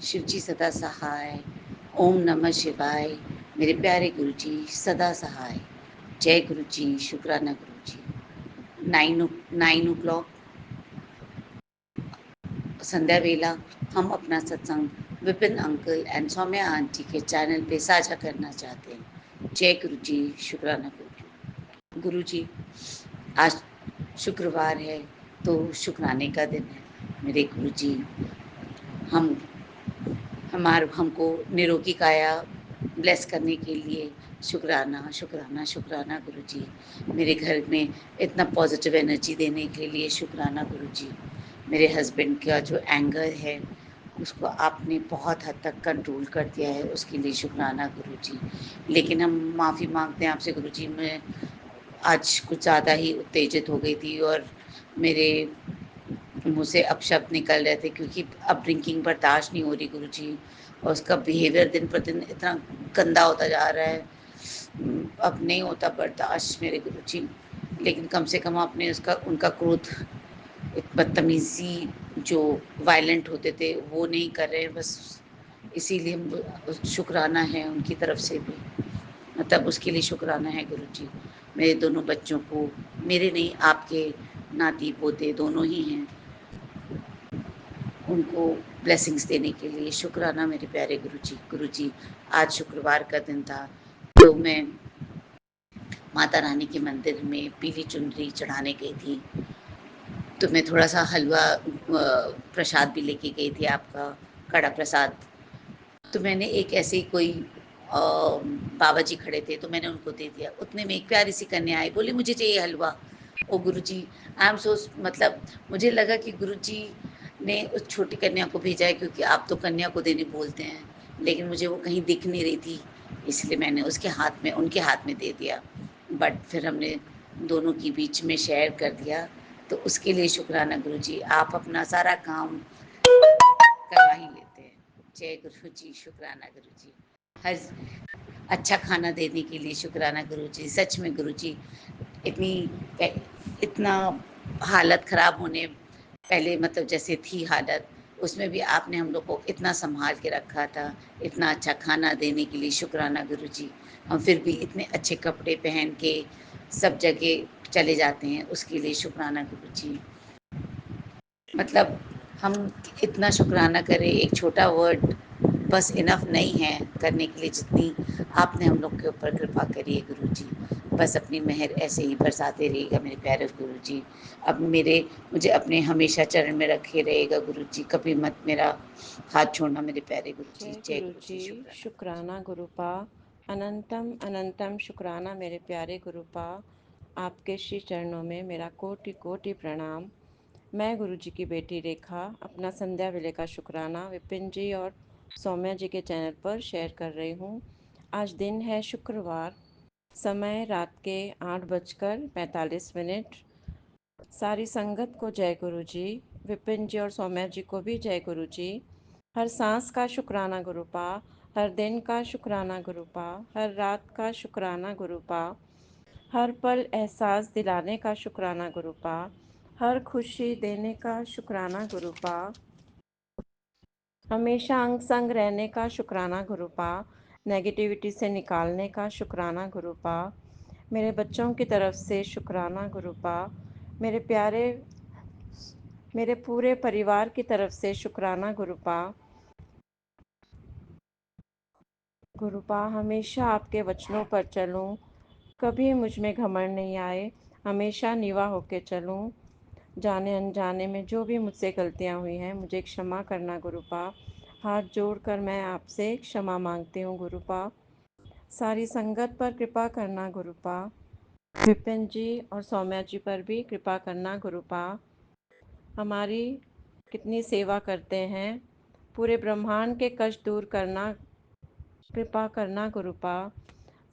शिवजी सदा सहाय। ओम नमः शिवाय। मेरे प्यारे गुरु जी सदा सहाय। जय गुरु जी, शुक्राना गुरु जी। 9 o'clock संध्या वेला हम अपना सत्संग Vipin uncle and Saumya aunty के चैनल पे साझा करना चाहते हैं। जय गुरु जी, शुक्राना गुरु जी। गुरु जी, आज शुक्रवार है तो शुक्राने का दिन है। मेरे गुरु जी, हम हमको निरोगी काया ब्लेस करने के लिए शुक्राना शुक्राना शुक्राना गुरु जी। मेरे घर में इतना पॉजिटिव एनर्जी देने के लिए शुक्राना गुरु जी। मेरे हस्बैंड का जो एंगर है उसको आपने बहुत हद तक कंट्रोल कर दिया है, उसके लिए शुक्राना गुरु जी। लेकिन हम माफ़ी मांगते हैं आपसे गुरु जी। मैं आज कुछ ज़्यादा ही उत्तेजित हो गई थी और मेरे मुँह से अपशब्द निकल रहे थे, क्योंकि अब ड्रिंकिंग बर्दाश्त नहीं हो रही गुरु जी। और उसका बिहेवियर दिन पर दिन इतना गंदा होता जा रहा है। अब नहीं होता बर्दाश्त मेरे गुरु जी। लेकिन कम से कम आपने उसका उनका क्रोध, एक बदतमीज़ी जो वायलेंट होते थे वो नहीं कर रहे हैं बस। इसीलिए हम शुक्राना है उनकी तरफ से भी, मतलब उसके लिए शुक्राना है गुरु जी। मेरे दोनों बच्चों को, मेरे नहीं आपके नाती पोते दोनों ही हैं, उनको ब्लेसिंग्स देने के लिए शुक्राना मेरे प्यारे गुरु जी। गुरु जी, आज शुक्रवार का दिन था तो मैं माता रानी के मंदिर में पीली चुनरी चढ़ाने गई थी। तो मैं थोड़ा सा हलवा प्रसाद भी लेके गई थी, आपका कड़ा प्रसाद। तो मैंने एक ऐसे ही कोई बाबा जी खड़े थे तो मैंने उनको दे दिया। उतने में एक प्यारी सी कन्या आई, बोली मुझे चाहिए हलवा। ओ गुरु जी, आई एम सो, मतलब मुझे लगा कि गुरु जी ने उस छोटी कन्या को भेजा है, क्योंकि आप तो कन्या को देने बोलते हैं। लेकिन मुझे वो कहीं दिख नहीं रही थी, इसलिए मैंने उसके हाथ में, उनके हाथ में दे दिया। बट फिर हमने दोनों के बीच में शेयर कर दिया। तो उसके लिए शुक्राना गुरु जी। आप अपना सारा काम करवा ही लेते हैं। जय गुरु जी, शुक्राना गुरु जी। हर अच्छा खाना देने के लिए शुक्राना गुरु जी। सच में गुरु जी, इतनी इतना हालत ख़राब होने पहले, मतलब जैसे थी हालत, उसमें भी आपने हम लोग को इतना संभाल के रखा था। इतना अच्छा खाना देने के लिए शुक्राना गुरु जी। हम फिर भी इतने अच्छे कपड़े पहन के सब जगह चले जाते हैं, उसके लिए शुक्राना गुरु जी। मतलब हम इतना शुक्राना करें, एक छोटा वर्ड बस इनफ नहीं है करने के लिए, जितनी आपने हम लोग के ऊपर कृपा करी है गुरु जी। बस अपनी मेहर ऐसे ही बरसाते रहिएगा मेरे प्यारे गुरु जी। अब मुझे अपने हमेशा चरण में रखे रहेगा गुरु जी, कभी मत मेरा हाथ छोड़ना मेरे प्यारे गुरु जी। जय जय गुरु गुरु जी, जी, शुक्राना गुरु जी। शुक्राना गुरुपा। अनंतम अनंतम शुक्राना मेरे प्यारे गुरुपा। आपके श्री चरणों में मेरा कोटि कोटि प्रणाम। मैं गुरु जी की बेटी रेखा अपना संध्या वेले का शुक्राना विपिन जी और सौम्या जी के चैनल पर शेयर कर रही हूँ। आज दिन है शुक्रवार, समय रात के 8:45। सारी संगत को जय गुरु जी, विपिन जी और सौम्या जी को भी जय गुरु जी। हर सांस का शुक्राना गुरुपा, हर दिन का शुक्राना गुरुपा, हर रात का शुक्राना गुरुपा, हर पल एहसास दिलाने का शुक्राना गुरुपा, हर खुशी देने का शुक्राना गुरुपा, हमेशा अंग संग रहने का शुक्राना गुरुपा, नेगेटिविटी से निकालने का शुक्राना गुरुपा, मेरे बच्चों की तरफ से शुक्राना गुरुपा, मेरे पूरे परिवार की तरफ से शुक्राना गुरुपा। गुरुपा, हमेशा आपके वचनों पर चलूं, कभी मुझ में घमंड नहीं आए, हमेशा निवा होके चलूं। जाने अनजाने में जो भी मुझसे गलतियां हुई हैं मुझे क्षमा करना गुरुपा। हाथ जोड़कर मैं आपसे क्षमा मांगती हूँ गुरुपा। सारी संगत पर कृपा करना गुरुपा। विपिन जी और सौम्या जी पर भी कृपा करना गुरुपा। हमारी कितनी सेवा करते हैं, पूरे ब्रह्मांड के कष्ट दूर करना, कृपा करना गुरुपा।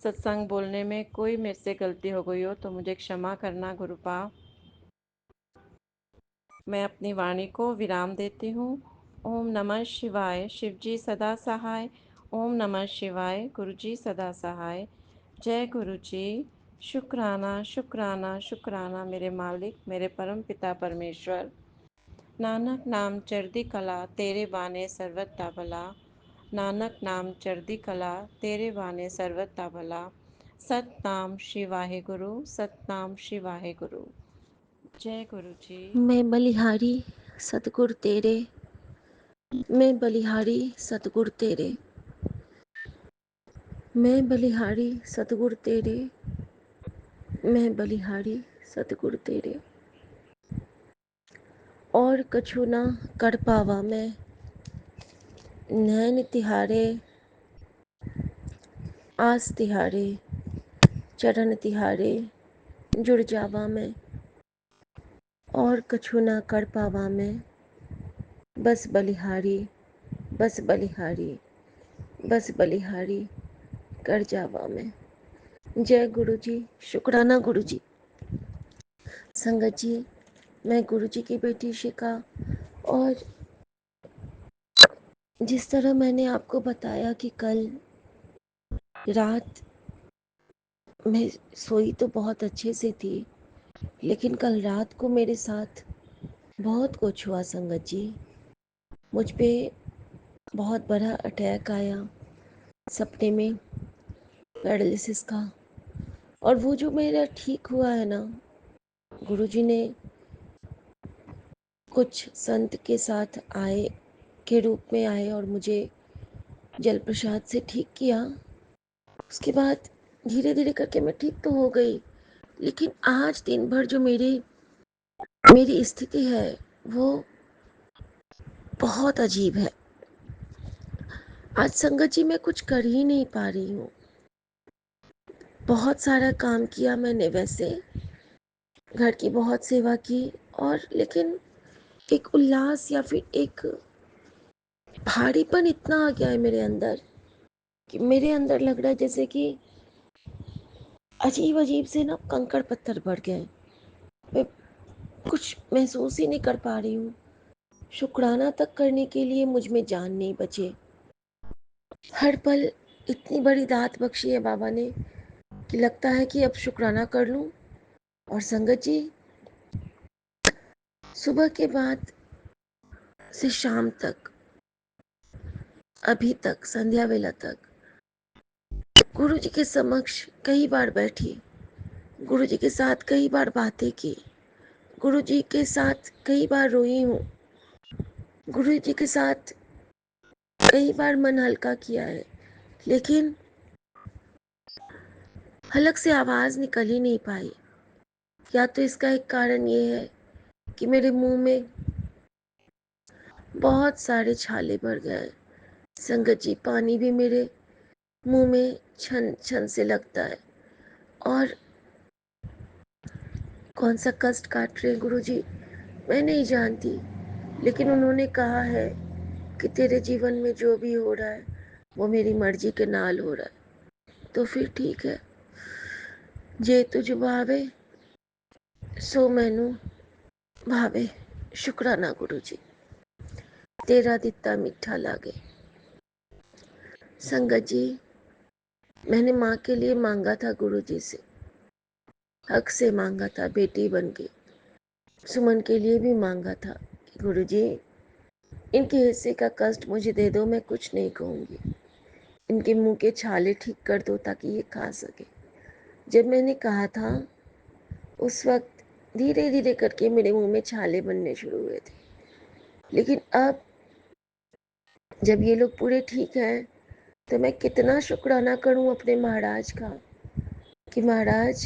सत्संग बोलने में कोई मेरे से गलती हो गई हो तो मुझे क्षमा करना गुरुपा। मैं अपनी वाणी को विराम देती हूँ। ओम नमः शिवाय। शिव जी सदा सहाय। ओम नमः शिवाय। गुरु जी सदा सहाय। जय गुरु जी। शुक्राना शुक्राना शुक्राना मेरे मालिक, मेरे परम पिता परमेश्वर। नानक नाम चढ़दी कला तेरे बाने सर्वथा भला। नानक नाम चढ़दी कला तेरे बाने सर्वथा भला। सतनाम श्री वाहेगुरु, सतनाम श्री वाहेगुरु। जय गुरु जी। मैं बलिहारी सतगुर तेरे, मैं बलिहारी सतगुर तेरे, मैं बलिहारी सतगुर तेरे, मैं बलिहारी सतगुर तेरे। और कछु ना कर पावा मैं, नैन तिहारे आस तिहारे, चरण तिहारे जुड़ जावा मैं। और कछु ना कर पावा मैं, बस बलिहारी, बस बलिहारी, बस बलिहारी कर जावा मैं। जय गुरु जी। शुक्राना गुरु जी। संगत जी, मैं गुरु जी की बेटी शिखा, और जिस तरह मैंने आपको बताया कि कल रात मैं सोई तो बहुत अच्छे से थी, लेकिन कल रात को मेरे साथ बहुत कुछ हुआ संगत जी। मुझ पे बहुत बड़ा अटैक आया सपने में, पैरालिसिस का। और वो जो मेरा ठीक हुआ है ना, गुरुजी ने कुछ संत के साथ आए के रूप में आए और मुझे जल प्रसाद से ठीक किया। उसके बाद धीरे धीरे करके मैं ठीक तो हो गई, लेकिन आज दिन भर जो मेरी मेरी स्थिति है वो बहुत अजीब है। आज संगत जी मैं कुछ कर ही नहीं पा रही हूँ। बहुत सारा काम किया मैंने, वैसे घर की बहुत सेवा की, और लेकिन एक उल्लास या फिर एक भारीपन इतना आ गया है मेरे अंदर कि मेरे अंदर लग रहा है जैसे कि अजीब अजीब से ना कंकड़ पत्थर बढ़ गए। मैं कुछ महसूस ही नहीं कर पा रही हूँ। शुक्राना तक करने के लिए मुझ में जान नहीं बचे। हर पल इतनी बड़ी दात बख्शी है बाबा ने कि लगता है कि अब शुक्राना कर लूं। और संगत जी, सुबह के बाद से शाम तक, अभी तक संध्या वेला तक गुरु जी के समक्ष कई बार बैठी, गुरु जी के साथ कई बार बातें की, गुरु जी के साथ कई बार रोई हूँ, गुरु जी के साथ कई बार मन हल्का किया है, लेकिन हलक से आवाज निकल ही नहीं पाई। या तो इसका एक कारण ये है कि मेरे मुंह में बहुत सारे छाले भर गए। संगत जी, पानी भी मेरे मुंह में छन छन से लगता है। और कौन सा कष्ट काट रहे हैं गुरु जी मैं नहीं जानती, लेकिन उन्होंने कहा है कि तेरे जीवन में जो भी हो रहा है वो मेरी मर्जी के नाल हो रहा है, तो फिर ठीक है। जे तुझ भावे सो मैनू भावे। शुक्राना गुरु जी, तेरा दिता मीठा लागे। संगत जी, मैंने माँ के लिए मांगा था गुरु जी से, हक से मांगा था, बेटी बन के। सुमन के लिए भी मांगा था कि गुरु जी इनके हिस्से का कष्ट मुझे दे दो, मैं कुछ नहीं कहूँगी। इनके मुंह के छाले ठीक कर दो ताकि ये खा सके। जब मैंने कहा था उस वक्त धीरे धीरे करके मेरे मुंह में छाले बनने शुरू हुए थे, लेकिन अब जब ये लोग पूरे ठीक हैं तो मैं कितना शुक्राना करूं अपने महाराज का कि महाराज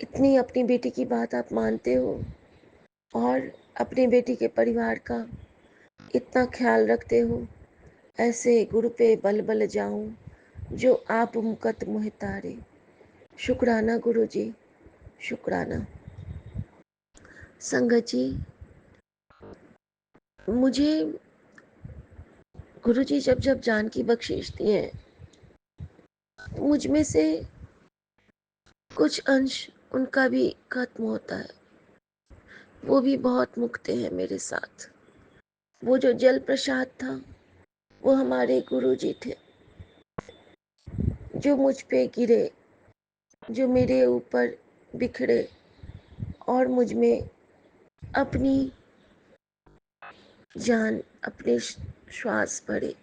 इतनी अपनी बेटी की बात आप मानते हो और अपनी बेटी के परिवार का इतना ख्याल रखते हो। ऐसे गुरु पे बल बल जाऊं जो आप मुकत मोहि तारे। शुक्राना गुरु जी, शुक्राना। संगत जी, मुझे गुरु जी जब जब जान की बख्शीश दिए हैं, मुझ में से कुछ अंश उनका भी खत्म होता है। वो भी बहुत मुक्ते हैं मेरे साथ। वो जो जल प्रसाद था वो हमारे गुरु जी थे, जो मुझ पे गिरे, जो मेरे ऊपर बिखरे और मुझ में अपनी जान अपने श्वास भरे।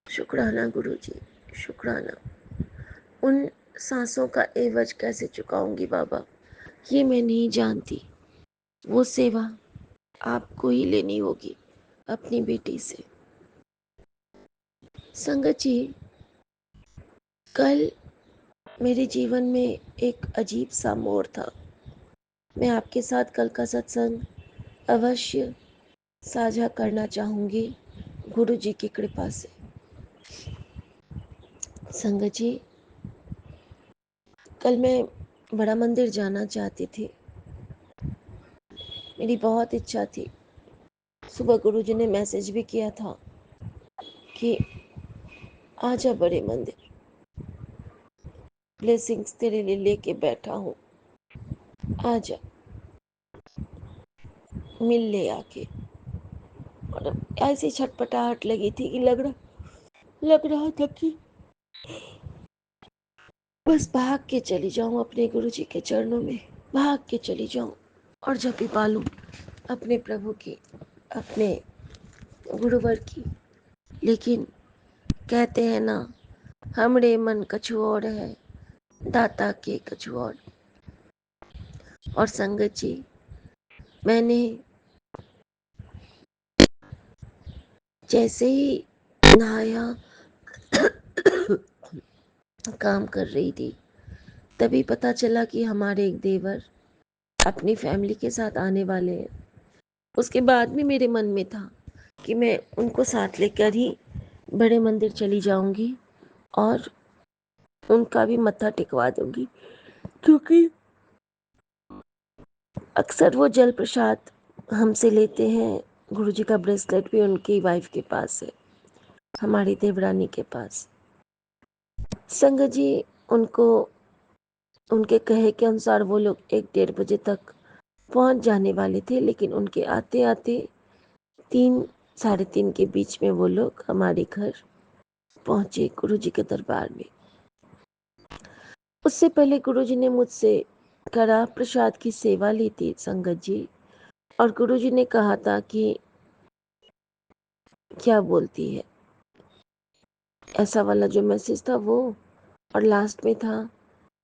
शुक्राना गुरुजी, शुक्राना। उन सांसों का एवज कैसे चुकाऊंगी बाबा, ये मैं नहीं जानती। वो सेवा आपको ही लेनी होगी अपनी बेटी से। संगत जी, कल मेरे जीवन में एक अजीब सा मोड़ था। मैं आपके साथ कल का सत्संग अवश्य साझा करना चाहूँगी गुरु जी की कृपा से। संगत जी, कल मैं बड़ा मंदिर जाना चाहती थी। मेरी बहुत इच्छा थी। सुबह गुरु जी ने मैसेज भी किया था कि आजा बड़े मंदिर, ब्लेसिंग्स तेरे लिए लेके बैठा हूँ, आजा मिल ले आके। और ऐसी छटपटाहट लगी थी कि लग रहा था कि बस भाग के चली जाऊं अपने गुरु जी के चरणों में, भाग के चली जाऊं और जब भी पालूं अपने प्रभु की, अपने गुरुवर की। लेकिन कहते हैं ना, हमरे मन कछु और है, दाता के कछु और संगत जी, मैंने जैसे ही नहाया काम कर रही थी, तभी पता चला कि हमारे एक देवर अपनी फैमिली के साथ आने वाले हैं। उसके बाद भी मेरे मन में था कि मैं उनको साथ लेकर ही बड़े मंदिर चली जाऊंगी और उनका भी मत्था टिकवा दूंगी, क्योंकि अक्सर वो जल प्रसाद हमसे लेते हैं। गुरुजी का ब्रेसलेट भी उनकी वाइफ के पास है, हमारी देवरानी के पास। संगत जी, उनको उनके कहे के अनुसार वो लोग 1-1:30 बजे तक पहुंच जाने वाले थे, लेकिन उनके आते आते 3-3:30 के बीच में वो लोग हमारे घर पहुंचे, गुरुजी के दरबार में। उससे पहले गुरुजी ने मुझसे कड़ा प्रसाद की सेवा ली थी संगत जी, और गुरुजी ने कहा था कि क्या बोलती है, ऐसा वाला जो मैसेज था वो, और लास्ट में था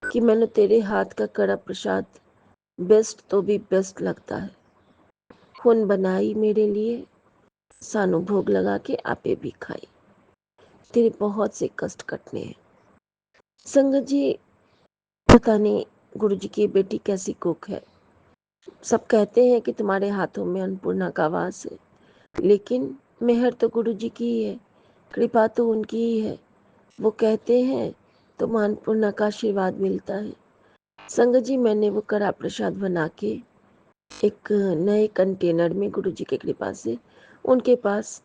कि मैंने तेरे हाथ का कड़ा प्रसाद बेस्ट तो भी बेस्ट लगता है, खून बनाई मेरे लिए, सानू भोग लगा के आपे भी खाई, तेरे बहुत से कष्ट कटने हैं। संगत जी, पता नहीं गुरुजी की बेटी कैसी कुक है। सब कहते हैं कि तुम्हारे हाथों में अन्नपूर्णा का वास है, लेकिन मेहर तो गुरुजी की ही है, कृपा तो उनकी ही है। वो कहते हैं तो अन्नपूर्णा का आशीर्वाद मिलता है। संगत जी, मैंने वो कड़ा प्रसाद बना के एक नए कंटेनर में गुरुजी की कृपा से उनके पास,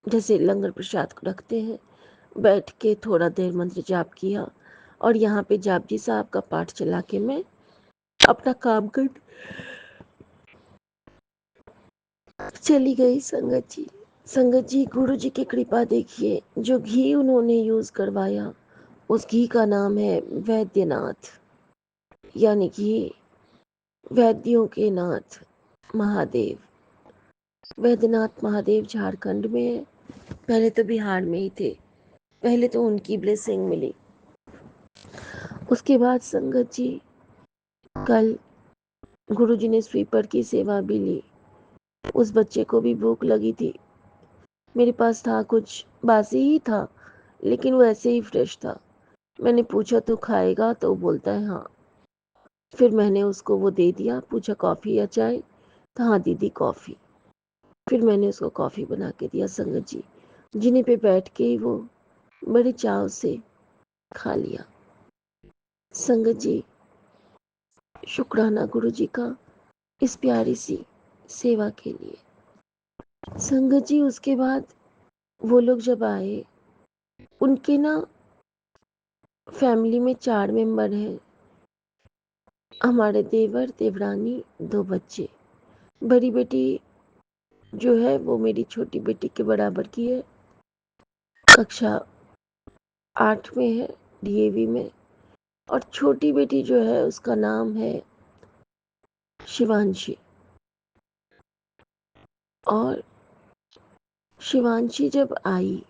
जैसे लंगर प्रसाद को रखते हैं, बैठ के थोड़ा देर मंत्र जाप किया और यहाँ पे जाप साहब का पाठ चला के मैं अपना काम कर चली गई। संगत जी, गुरु जी की कृपा देखिए, जो घी उन्होंने यूज करवाया उस घी का नाम है वैद्यनाथ, यानी कि वैद्यों के नाथ महादेव। वैद्यनाथ महादेव झारखंड में है, पहले तो बिहार में ही थे, पहले तो उनकी ब्लेसिंग मिली। उसके बाद संगत जी, कल गुरुजी ने स्वीपर की सेवा भी ली। उस बच्चे को भी भूख लगी थी, मेरे पास था कुछ बासी ही था, लेकिन वो ऐसे ही फ्रेश था। मैंने पूछा तो खाएगा, तो बोलता है हाँ। फिर मैंने उसको वो दे दिया, पूछा कॉफ़ी या चाय, तो हाँ दीदी कॉफ़ी। फिर मैंने उसको कॉफ़ी बना के दिया। संगत जी, जिन्हीं पे बैठ के ही वो बड़े चाव से खा लिया। संगत जी, शुक्राना गुरु जी का इस प्यारी सी सेवा के लिए। संगत जी, उसके बाद वो लोग जब आए, उनके ना फैमिली में 4 मेंबर हैं, हमारे देवर देवरानी, 2 बच्चे। बड़ी बेटी जो है वो मेरी छोटी बेटी के बराबर की है, कक्षा 8 में है, डीएवी में। और छोटी बेटी जो है उसका नाम है शिवांशी। और शिवांशी जब आई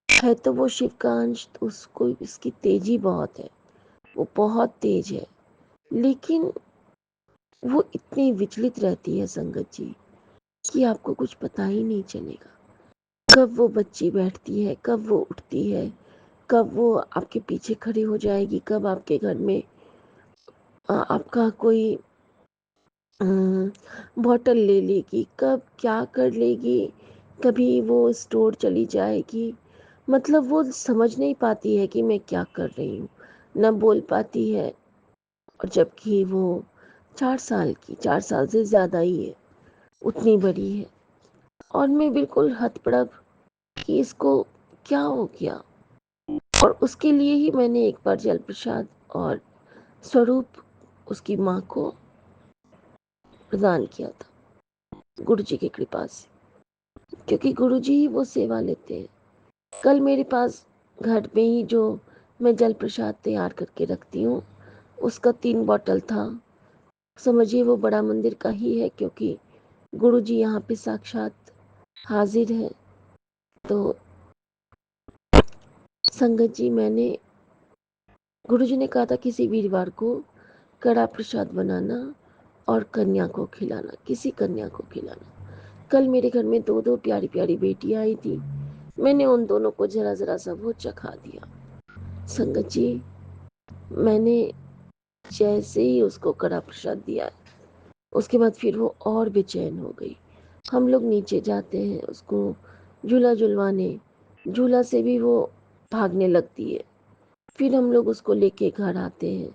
है तो वो शिव का अंश, तो उसको इसकी तेजी बहुत है, वो बहुत तेज है, लेकिन वो इतनी विचलित रहती है संगत जी कि आपको कुछ पता ही नहीं चलेगा। कब वो बच्ची बैठती है, कब वो उठती है, कब वो आपके पीछे खड़ी हो जाएगी, कब आपके घर में आपका कोई बॉटल ले लेगी, कब क्या कर लेगी, कभी वो स्टोर चली जाएगी। मतलब वो समझ नहीं पाती है कि मैं क्या कर रही हूँ, न बोल पाती है। और जबकि वो 4 साल की, 4 साल से ज़्यादा ही है, उतनी बड़ी है। और मैं बिल्कुल हतप्रभ कि इसको क्या हो गया। और उसके लिए ही मैंने एक बार जल प्रसाद और स्वरूप उसकी माँ को प्रदान किया था, गुरु जी की कृपा से, क्योंकि गुरु जी ही वो सेवा लेते हैं। कल मेरे पास घर में ही जो मैं जल प्रसाद तैयार करके रखती हूँ, उसका 3 बॉटल था। समझिए वो बड़ा मंदिर का ही है, क्योंकि गुरु जी यहाँ पे साक्षात हाजिर है। तो संगत जी, मैंने गुरु जी ने कहा था किसी वीरवार को कड़ा प्रसाद बनाना और कन्या को खिलाना, किसी कन्या को खिलाना। कल मेरे घर में 2-2 प्यारी प्यारी बेटियां आई थी, मैंने उन दोनों को जरा जरा सा वो चखा दिया। संगत जी, मैंने जैसे ही उसको कड़ा प्रसाद दिया, उसके बाद फिर वो और बेचैन हो गई। हम लोग नीचे जाते हैं उसको झूला झुलवाने, झूला से भी वो भागने लगती है। फिर हम लोग उसको लेके घर आते हैं।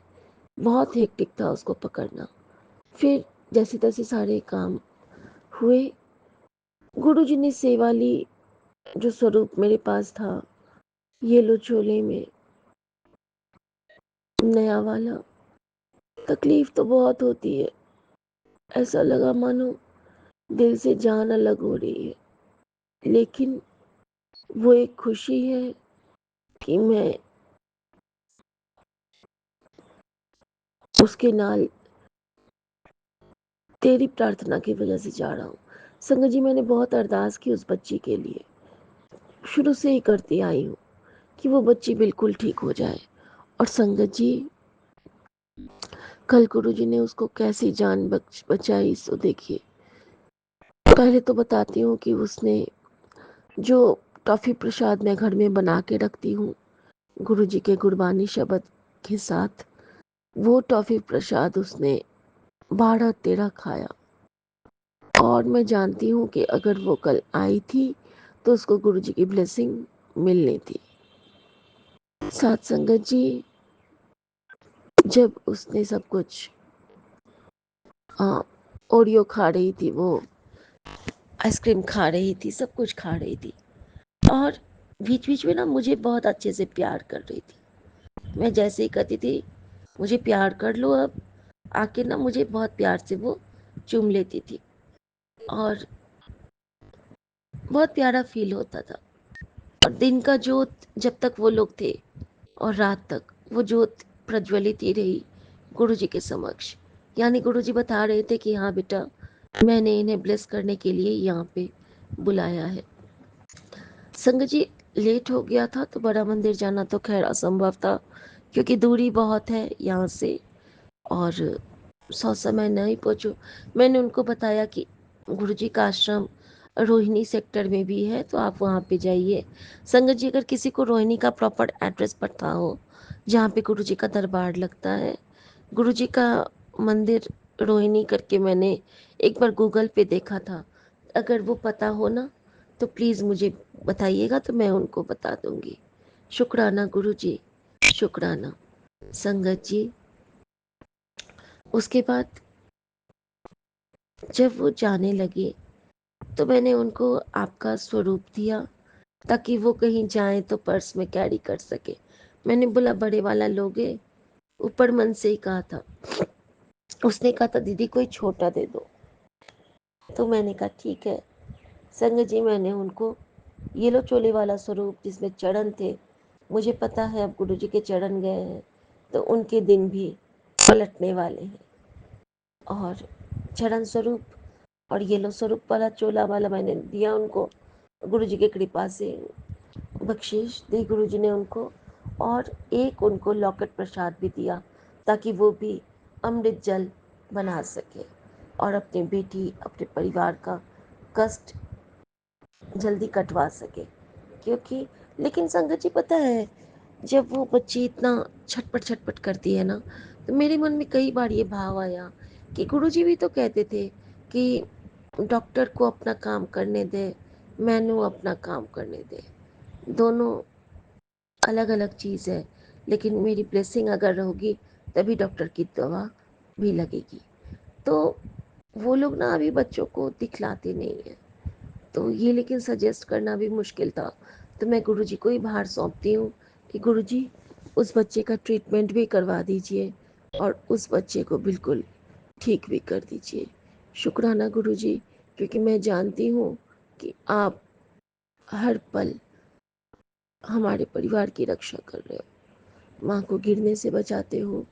बहुत हेक्टिक था उसको पकड़ना। फिर जैसे तैसे सारे काम हुए। गुरुजी ने सेवा ली, जो स्वरूप मेरे पास था, येलो चोले में, नया वाला। तकलीफ तो बहुत होती है, ऐसा लगा मानो दिल से जान अलग हो रही है, लेकिन वो एक खुशी है कि मैं उसके नाल तेरी प्रार्थना की वजह से जा रहा हूँ। संगत जी, मैंने बहुत अरदास की उस बच्ची के लिए, शुरू से ही करती आई हूँ कि वो बच्ची बिल्कुल ठीक हो जाए। और संगत जी, कल गुरु जी ने उसको कैसी जान बचाई, सो देखिए। पहले तो बताती हूँ कि उसने जो टॉफ़ी प्रसाद मैं घर में बना के रखती हूँ गुरु जी के गुरबानी शब्द के साथ, वो टॉफ़ी प्रसाद उसने 12-13 खाया। और मैं जानती हूँ कि अगर वो कल आई थी तो उसको गुरु जी की ब्लेसिंग मिलनी थी। साथ संगत जी, जब उसने सब कुछ ओरियो खा रही थी, वो आइसक्रीम खा रही थी, सब कुछ खा रही थी, और बीच बीच में ना मुझे बहुत अच्छे से प्यार कर रही थी। मैं जैसे ही कहती थी मुझे प्यार कर लो, अब आके ना मुझे बहुत प्यार से वो चूम लेती थी, और बहुत प्यारा फील होता था। और दिन का जोत जब तक वो लोग थे, और रात तक वो जोत प्रज्वलित ही रही गुरु जी के समक्ष। यानी गुरु जी बता रहे थे कि हाँ बेटा, मैंने इन्हें ब्लेस करने के लिए यहाँ पे बुलाया है। संगत जी, लेट हो गया था तो बड़ा मंदिर जाना तो खैर असंभव था, क्योंकि दूरी बहुत है यहाँ से, और सौ समय नहीं पहुँचो। मैंने उनको बताया कि गुरुजी का आश्रम रोहिणी सेक्टर में भी है, तो आप वहाँ पे जाइए। संगत जी, अगर किसी को रोहिणी का प्रॉपर एड्रेस पता हो जहाँ पे गुरुजी का दरबार लगता है, गुरुजी का मंदिर रोहिणी करके मैंने एक बार गूगल पे देखा था, अगर वो पता हो ना तो प्लीज़ मुझे बताइएगा, तो मैं उनको बता दूंगी। शुक्राना गुरुजी, शुक्राना। संगत जी, उसके बाद जब वो जाने लगे तो मैंने उनको आपका स्वरूप दिया, ताकि वो कहीं जाए तो पर्स में कैरी कर सके। मैंने बोला बड़े वाला लोगे, ऊपर मन से ही कहा था। उसने कहा था दीदी कोई छोटा दे दो, तो मैंने कहा ठीक है। संगत जी, मैंने उनको येलो चोले वाला स्वरूप जिसमें चरण थे, मुझे पता है अब गुरु जी के चरण गए हैं तो उनके दिन भी पलटने वाले हैं, और चरण स्वरूप और येलो स्वरूप वाला चोला वाला मैंने दिया उनको। गुरु जी की कृपा से बख्शिश दी गुरु जी ने उनको, और एक उनको लॉकेट प्रसाद भी दिया ताकि वो भी अमृत जल बना सके और अपनी बेटी अपने परिवार का कष्ट जल्दी कटवा सके। क्योंकि लेकिन संगत जी पता है, जब वो बच्ची इतना छटपट छटपट करती है ना, तो मेरे मन में कई बार ये भाव आया कि गुरुजी भी तो कहते थे कि डॉक्टर को अपना काम करने दे, मैनू अपना काम करने दे। दोनों अलग अलग चीज़ है, लेकिन मेरी ब्लेसिंग अगर होगी तभी डॉक्टर की दवा भी लगेगी। तो वो लोग ना अभी बच्चों को दिखलाते नहीं है, तो ये लेकिन सजेस्ट करना भी मुश्किल था। तो मैं गुरुजी को ही बाहर सौंपती हूँ कि गुरुजी उस बच्चे का ट्रीटमेंट भी करवा दीजिए और उस बच्चे को बिल्कुल ठीक भी कर दीजिए। शुक्राना गुरुजी, क्योंकि मैं जानती हूँ कि आप हर पल हमारे परिवार की रक्षा कर रहे हो, माँ को गिरने से बचाते हो,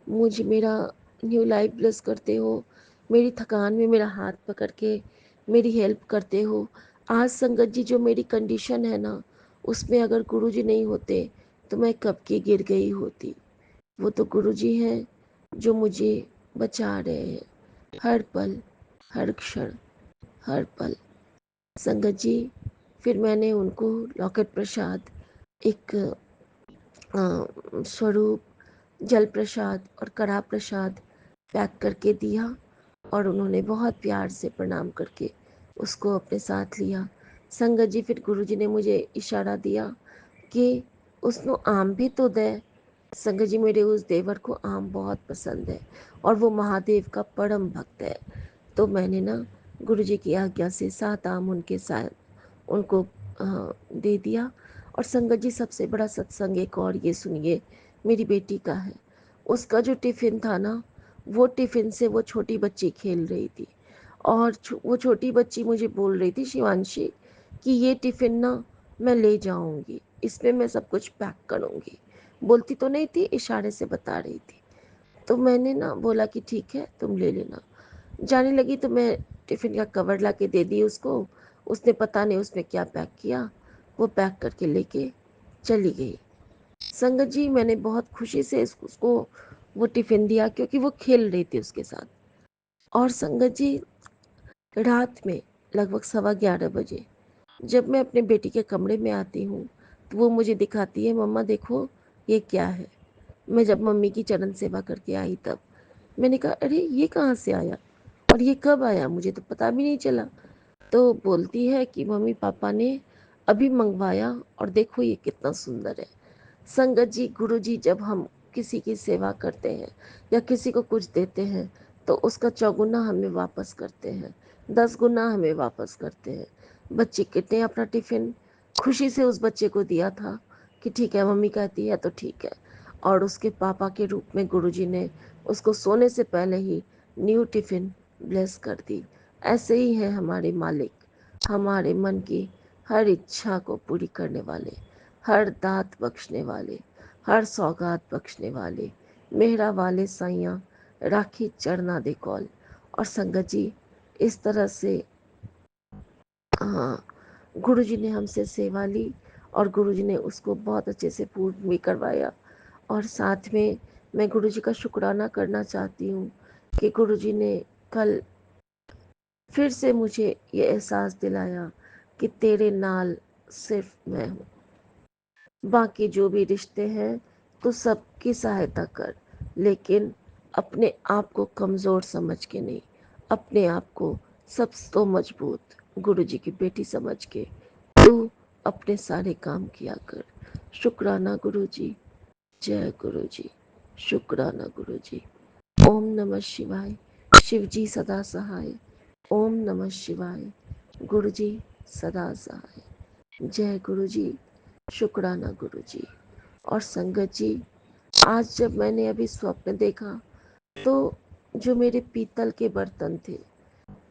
मुझे मेरा न्यू लाइफ ब्लेस करते हो, मेरी थकान में मेरा हाथ पकड़ के मेरी हेल्प करते हो। आज संगत जी जो मेरी कंडीशन है ना, उसमें अगर गुरुजी नहीं होते तो मैं कब की गिर गई होती। वो तो गुरुजी हैं जो मुझे बचा रहे हैं हर पल, हर क्षण, हर पल। संगत जी फिर मैंने उनको लॉकेट प्रसाद, एक स्वरूप, जल प्रसाद और कड़ा प्रसाद पैक करके दिया और उन्होंने बहुत प्यार से प्रणाम करके उसको अपने साथ लिया। संगत जी फिर गुरुजी ने मुझे इशारा दिया कि उसको आम भी तो दे। संगत जी मेरे उस देवर को आम बहुत पसंद है और वो महादेव का परम भक्त है। तो मैंने ना गुरुजी की आज्ञा से 7 आम उनके साथ उनको दे दिया। और संगत जी सबसे बड़ा सत्संग एक और ये सुनिए, मेरी बेटी का है। उसका जो टिफ़िन था ना, वो टिफ़िन से वो छोटी बच्ची खेल रही थी और वो छोटी बच्ची मुझे बोल रही थी, शिवांशी, कि ये टिफ़िन ना मैं ले जाऊंगी, इसमें मैं सब कुछ पैक करूंगी। बोलती तो नहीं थी, इशारे से बता रही थी। तो मैंने ना बोला कि ठीक है तुम ले लेना। जाने लगी तो मैं टिफ़िन का कवर ला के दे दी उसको। उसने पता नहीं उसमें क्या पैक किया, वो पैक करके लेके चली गई। संगत जी मैंने बहुत खुशी से उसको वो टिफ़िन दिया क्योंकि वो खेल रही थी उसके साथ। और संगत जी रात में लगभग 11:15 बजे जब मैं अपने बेटी के कमरे में आती हूँ तो वो मुझे दिखाती है, मम्मा देखो ये क्या है। मैं जब मम्मी की चरण सेवा करके आई तब मैंने कहा, अरे ये कहाँ से आया और ये कब आया, मुझे तो पता भी नहीं चला। तो बोलती है कि मम्मी पापा ने अभी मंगवाया और देखो ये कितना सुंदर है। संगत जी गुरु जी जब हम किसी की सेवा करते हैं या किसी को कुछ देते हैं तो उसका चौगुना हमें वापस करते हैं, 10 गुना हमें वापस करते हैं। बच्ची कितने अपना टिफ़िन खुशी से उस बच्चे को दिया था कि ठीक है मम्मी कहती है तो ठीक है। और उसके पापा के रूप में गुरुजी ने उसको सोने से पहले ही न्यू टिफ़िन ब्लेस कर दी। ऐसे ही है हमारे मालिक, हमारे मन की हर इच्छा को पूरी करने वाले, हर दात बख्शने वाले, हर सौगात बख्शने वाले, मेहरा वाले साइयाँ राखी चढ़ना दे कौल। और संगत जी इस तरह से हाँ, गुरुजी ने हमसे सेवा ली और गुरुजी ने उसको बहुत अच्छे से पूर्ण भी करवाया। और साथ में मैं गुरुजी का शुक्राना करना चाहती हूँ कि गुरुजी ने कल फिर से मुझे ये एहसास दिलाया कि तेरे नाल सिर्फ मैं हूँ, बाकी जो भी रिश्ते हैं तो सबकी सहायता कर, लेकिन अपने आप को कमज़ोर समझ के नहीं, अपने आप को सबसे तो मजबूत गुरुजी की बेटी समझ के तू अपने सारे काम किया कर। शुक्राना गुरुजी, जय गुरुजी, शुक्राना गुरुजी। ओम नमः शिवाय, शिवजी सदा सहाय। ओम नमः शिवाय, गुरुजी सदा सहाय। जय गुरुजी, शुक्राना गुरुजी। और संगत जी आज जब मैंने अभी स्वप्न देखा तो जो मेरे पीतल के बर्तन थे,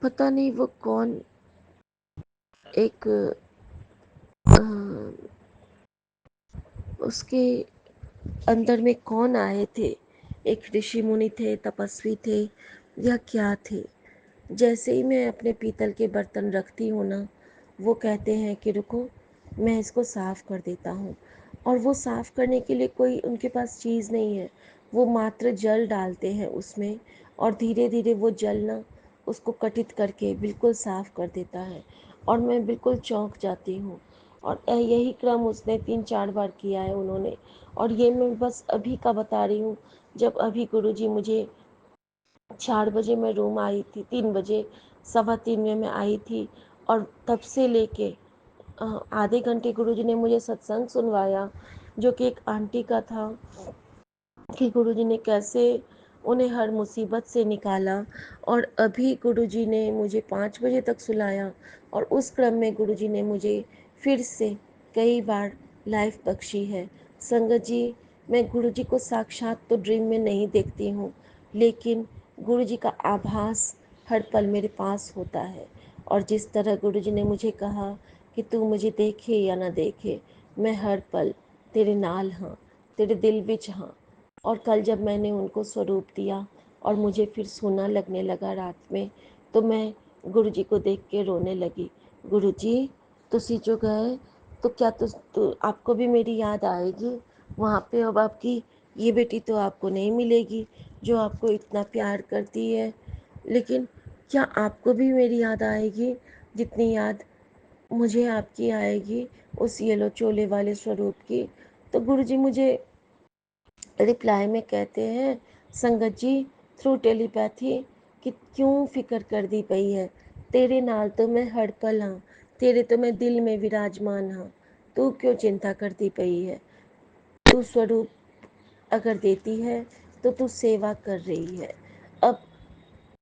पता नहीं वो कौन एक अ, उसके अंदर में कौन आए थे, एक ऋषि मुनि थे, तपस्वी थे या क्या थे। जैसे ही मैं अपने पीतल के बर्तन रखती हूँ ना, वो कहते हैं कि रुको, मैं इसको साफ़ कर देता हूँ। और वो साफ़ करने के लिए कोई उनके पास चीज़ नहीं है, वो मात्र जल डालते हैं उसमें, और धीरे धीरे वो जल ना उसको कटित करके बिल्कुल साफ़ कर देता है। और मैं बिल्कुल चौंक जाती हूँ। और यही क्रम उसने 3-4 बार किया है उन्होंने। और ये मैं बस अभी का बता रही हूँ, जब अभी गुरुजी मुझे 4 बजे मैं रूम आई थी, 3 बजे, सवा 3 में मैं आई थी। और तब से लेके आधे घंटे गुरुजी ने मुझे सत्संग सुनवाया, जो कि एक आंटी का था, कि गुरुजी ने कैसे उन्हें हर मुसीबत से निकाला। और अभी गुरुजी ने मुझे 5 बजे तक सुलाया, और उस क्रम में गुरुजी ने मुझे फिर से कई बार लाइफ बख्शी है। संगत जी, मैं गुरुजी को साक्षात तो ड्रीम में नहीं देखती हूँ, लेकिन गुरुजी का आभास हर पल मेरे पास होता है। और जिस तरह गुरुजी ने मुझे कहा कि तू मुझे देखे या ना देखे, मैं हर पल तेरे नाल हाँ, तेरे दिल विच हाँ। और कल जब मैंने उनको स्वरूप दिया और मुझे फिर सोना लगने लगा रात में, तो मैं गुरुजी को देख के रोने लगी। गुरुजी, तुसी जो गए, तो क्या आपको भी मेरी याद आएगी वहाँ पे? अब आपकी ये बेटी तो आपको नहीं मिलेगी जो आपको इतना प्यार करती है, लेकिन क्या आपको भी मेरी याद आएगी जितनी याद मुझे आपकी आएगी उस येलो चोले वाले स्वरूप की? तो गुरुजी मुझे रिप्लाई में कहते हैं, संगत जी, थ्रू टेलीपैथी, कि क्यों फिक्र कर दी पई है, तेरे नाल तो मैं हर पल हाँ, तेरे तो मैं दिल में विराजमान हाँ, तू क्यों चिंता करती पई है? तू स्वरूप अगर देती है तो तू सेवा कर रही है। अब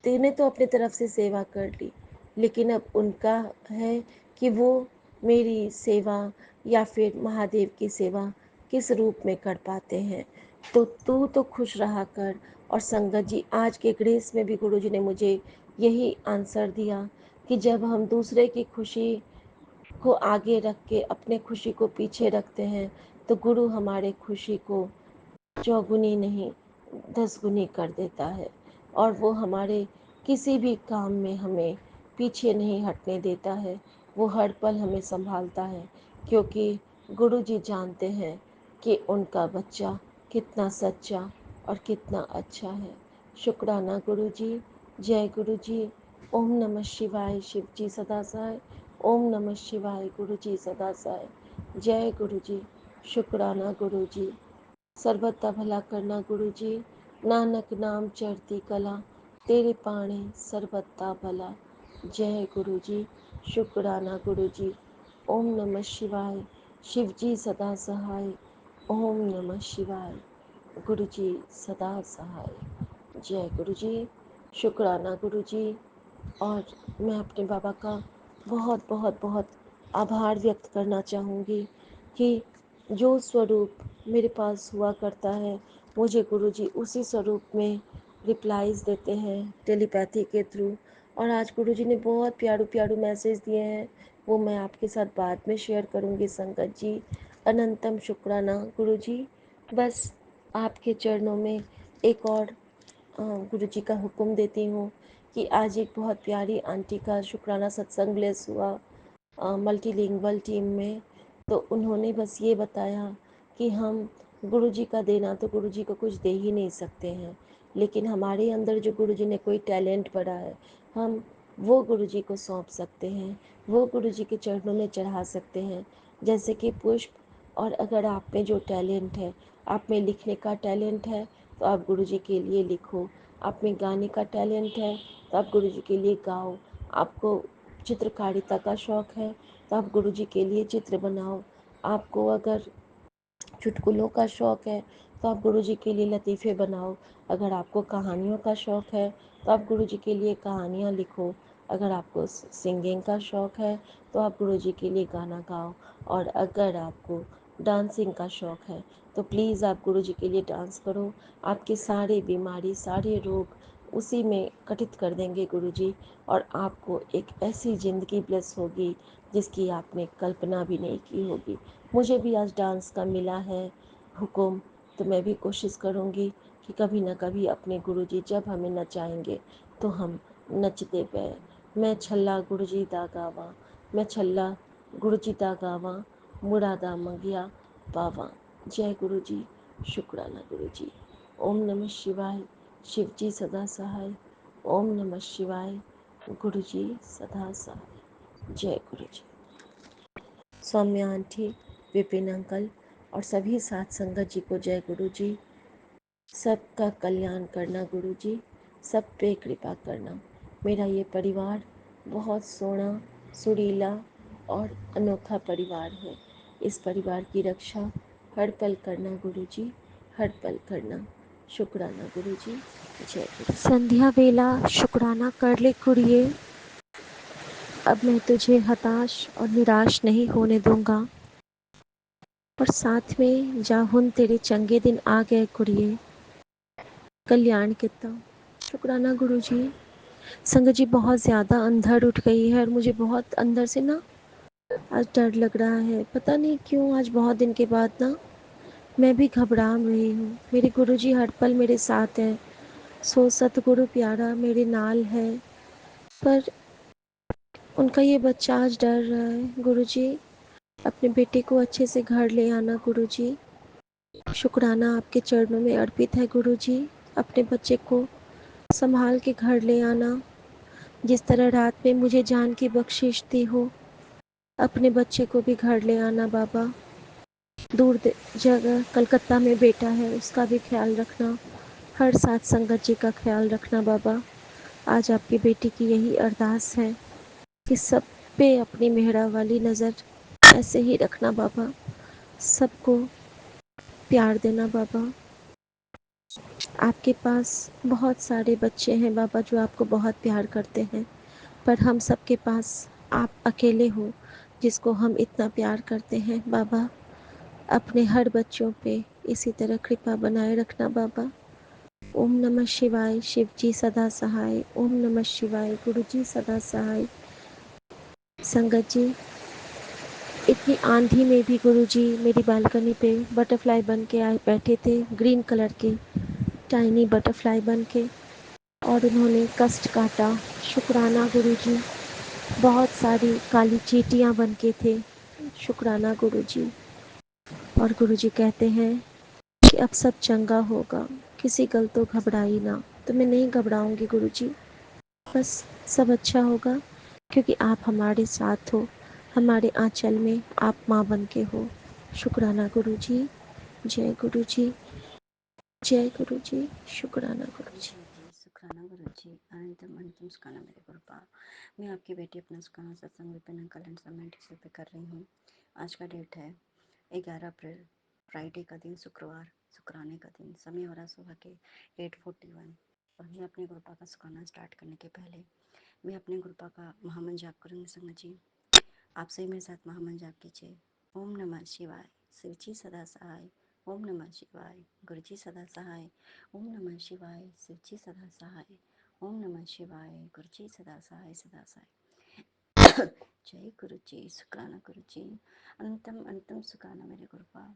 तूने तो अपनी तरफ से सेवा कर ली, लेकिन अब उनका है कि वो मेरी सेवा या फिर महादेव की सेवा किस रूप में कर पाते हैं। तो तू तो खुश रहा कर। और संगत जी, आज के ग्रेस में भी गुरु जी ने मुझे यही आंसर दिया कि जब हम दूसरे की खुशी को आगे रख के अपने खुशी को पीछे रखते हैं, तो गुरु हमारे खुशी को चौगुनी नहीं 10 गुनी कर देता है। और वो हमारे किसी भी काम में हमें पीछे नहीं हटने देता है, वो हर पल हमें संभालता है, क्योंकि गुरु जी जानते हैं कि उनका बच्चा कितना सच्चा और कितना अच्छा है। शुक्राना गुरु जी। जय गुरु जी। ओम नमः शिवाय। शिव जी सदा सहाय। ओम नमः शिवाय। गुरु जी सदा सहाय। जय गुरु जी। शुक्राना गुरु जी। सर्बता भला करना गुरु जी, नानक नाम चढ़ती कला, तेरे पाणे सर्बता भला। जय गुरु जी। शुक्राना गुरु जी। ओम नमः शिवाय। शिव जी सदा सहाय। ओम नमः शिवाय। गुरु जी सदा सहाय। जय गुरु जी। शुक्राना गुरु जी। और मैं अपने बाबा का बहुत बहुत बहुत आभार व्यक्त करना चाहूँगी कि जो स्वरूप मेरे पास हुआ करता है, मुझे गुरुजी उसी स्वरूप में रिप्लाईज़ देते हैं टेलीपैथी के थ्रू। और आज गुरुजी ने बहुत प्यारू प्यारू मैसेज दिए हैं, वो मैं आपके साथ बाद में शेयर करूँगी संगत जी। अनंतम शुक्राना गुरुजी। बस आपके चरणों में एक और गुरुजी का हुक्म देती हूँ कि आज एक बहुत प्यारी आंटी का शुक्राना सत्संग ब्लेस हुआ मल्टीलिंगुअल टीम में। तो उन्होंने बस ये बताया कि हम गुरुजी का देना तो गुरुजी को कुछ दे ही नहीं सकते हैं, लेकिन हमारे अंदर जो गुरुजी ने कोई टैलेंट भरा है, हम वो गुरुजी को सौंप सकते हैं, वो गुरुजी के चरणों में चढ़ा सकते हैं, जैसे कि पुष्प। और अगर आप में जो टैलेंट है, आप में लिखने का टैलेंट है, तो आप गुरुजी के लिए लिखो। आप में गाने का टैलेंट है, तो आप गुरुजी के लिए गाओ। आपको चित्रकारिता का शौक़ है, तो आप गुरुजी के लिए चित्र बनाओ। आपको अगर चुटकुलों का शौक़ है, तो आप गुरुजी के लिए लतीफ़े बनाओ। अगर आपको कहानियों का शौक़ है, तो आप गुरुजी के लिए कहानियाँ लिखो। अगर आपको सिंगिंग का शौक़ है, तो आप गुरुजी के लिए गाना गाओ। और अगर आपको डांसिंग का शौक़ है, तो प्लीज़ आप गुरुजी के लिए डांस करो। आपकी सारी बीमारी, सारे रोग उसी में कटित कर देंगे गुरुजी, और आपको एक ऐसी ज़िंदगी ब्लेस होगी जिसकी आपने कल्पना भी नहीं की होगी। मुझे भी आज डांस का मिला है हुक्म, तो मैं भी कोशिश करूँगी कि कभी ना कभी अपने गुरुजी जब हमें नचाएंगे तो हम नचते पे। मैं छल्ला गुरुजी दा गावा, मैं छल्ला गुरु जी दा गावां, मुरादा मंगिया पावां। जय गुरु जी, शुक्राना गुरु जी। ओम नमः शिवाय, शिव जी सदा सहाय। ओम नमः शिवाय, गुरु जी सदा सहाय। जय गुरु जी। सौम्या आंटी, विपिन अंकल और सभी साथ संगत जी को जय गुरु जी। सबका कल्याण करना गुरु जी, सब पे कृपा करना। मेरा ये परिवार बहुत सोना, सुरीला और अनोखा परिवार है। इस परिवार की रक्षा हर पल करना गुरु जी, हर पल करना। शुक्राना गुरु जी, जय गुरु। संध्या वेला शुक्राना कर ले कुड़िए, अब मैं तुझे हताश और निराश नहीं होने दूंगा। और साथ में जाहुन तेरे चंगे दिन आ गए कुड़िए, कल्याण कितना। शुक्राना गुरु जी। संगत जी बहुत ज़्यादा अंधड़ उठ गई है और मुझे बहुत अंदर से ना आज डर लग रहा है। पता नहीं क्यों आज बहुत दिन के बाद ना मैं भी घबरा रही हूँ। मेरे गुरु जी हर पल मेरे साथ हैं। सो सतगुरु प्यारा मेरे नाल है, पर उनका ये बच्चा आज डर रहा है। गुरु जी अपने बेटे को अच्छे से घर ले आना गुरु जी। शुक्राना आपके चरणों में अर्पित है गुरु जी। अपने बच्चे को संभाल के घर ले आना। जिस तरह रात में मुझे जान की बख्शिश दी हो, अपने बच्चे को भी घर ले आना बाबा। दूर जगह कलकत्ता में बेटा है, उसका भी ख्याल रखना। हर साथ संगत जी का ख्याल रखना बाबा। आज आपकी बेटी की यही अरदास है कि सब पे अपनी मेहरा वाली नज़र ऐसे ही रखना बाबा। सबको प्यार देना बाबा। आपके पास बहुत सारे बच्चे हैं बाबा जो आपको बहुत प्यार करते हैं, पर हम सबके पास आप अकेले हो जिसको हम इतना प्यार करते हैं बाबा। अपने हर बच्चों पे इसी तरह कृपा बनाए रखना बाबा। ओम नमः शिवाय, शिव जी सदा सहाय। ओम नमः शिवाय, गुरु जी सदा सहाय। संगत जी इतनी आंधी में भी गुरु जी मेरी बालकनी पे बटरफ्लाई बन के आए बैठे थे, ग्रीन कलर के टाइनी बटरफ्लाई बन के, और उन्होंने कष्ट काटा। शुक्राना गुरु जी। बहुत सारी काली चींटियाँ बन के थे। शुक्राना गुरु जी। और गुरु जी कहते हैं कि अब सब चंगा होगा, किसी गल तो घबराई ना। तो मैं नहीं घबराऊंगी गुरु जी, बस सब अच्छा होगा क्योंकि आप हमारे साथ हो। हमारे आंचल में आप माँ बन के हो। शुक्राना गुरु जी। जय गुरु जी, जय गुरु जी। शुक्राना गुरु जी। जी सुखाना गुरु जी। अनंतम अंतम सुखाना मेरे गुरुपा। मैं आपकी बेटी अपना सुखाना सत्संग विपिन अंकल एंड सब पे कर रही हूँ। आज का डेट है 11 अप्रैल, फ्राइडे का दिन, शुक्रवार, शुक्राने का दिन। समय हो रहा सुबह के 8:41। और मैं अपने गुरुपा का सुखाना स्टार्ट करने के पहले मैं अपने गुरुपा का महामंत्र जाप करूँगी। संगत जी आप सही मेरे साथ महामंत्र जाप कीजिए। ओम नमः शिवाय, शिव जी सदा सहाय। ओम नमः शिवाय, गुरु जी सदा सहाय। ओम नमः शिवाय, शिव जी सदा सहाय। ओम नमः शिवाय, गुरु जी सदा सहाय, सदा सहाय। जय गुरु जी, शुक्राना गुरु जी। अंतम अंतम सुखाना मेरे गुरुपा,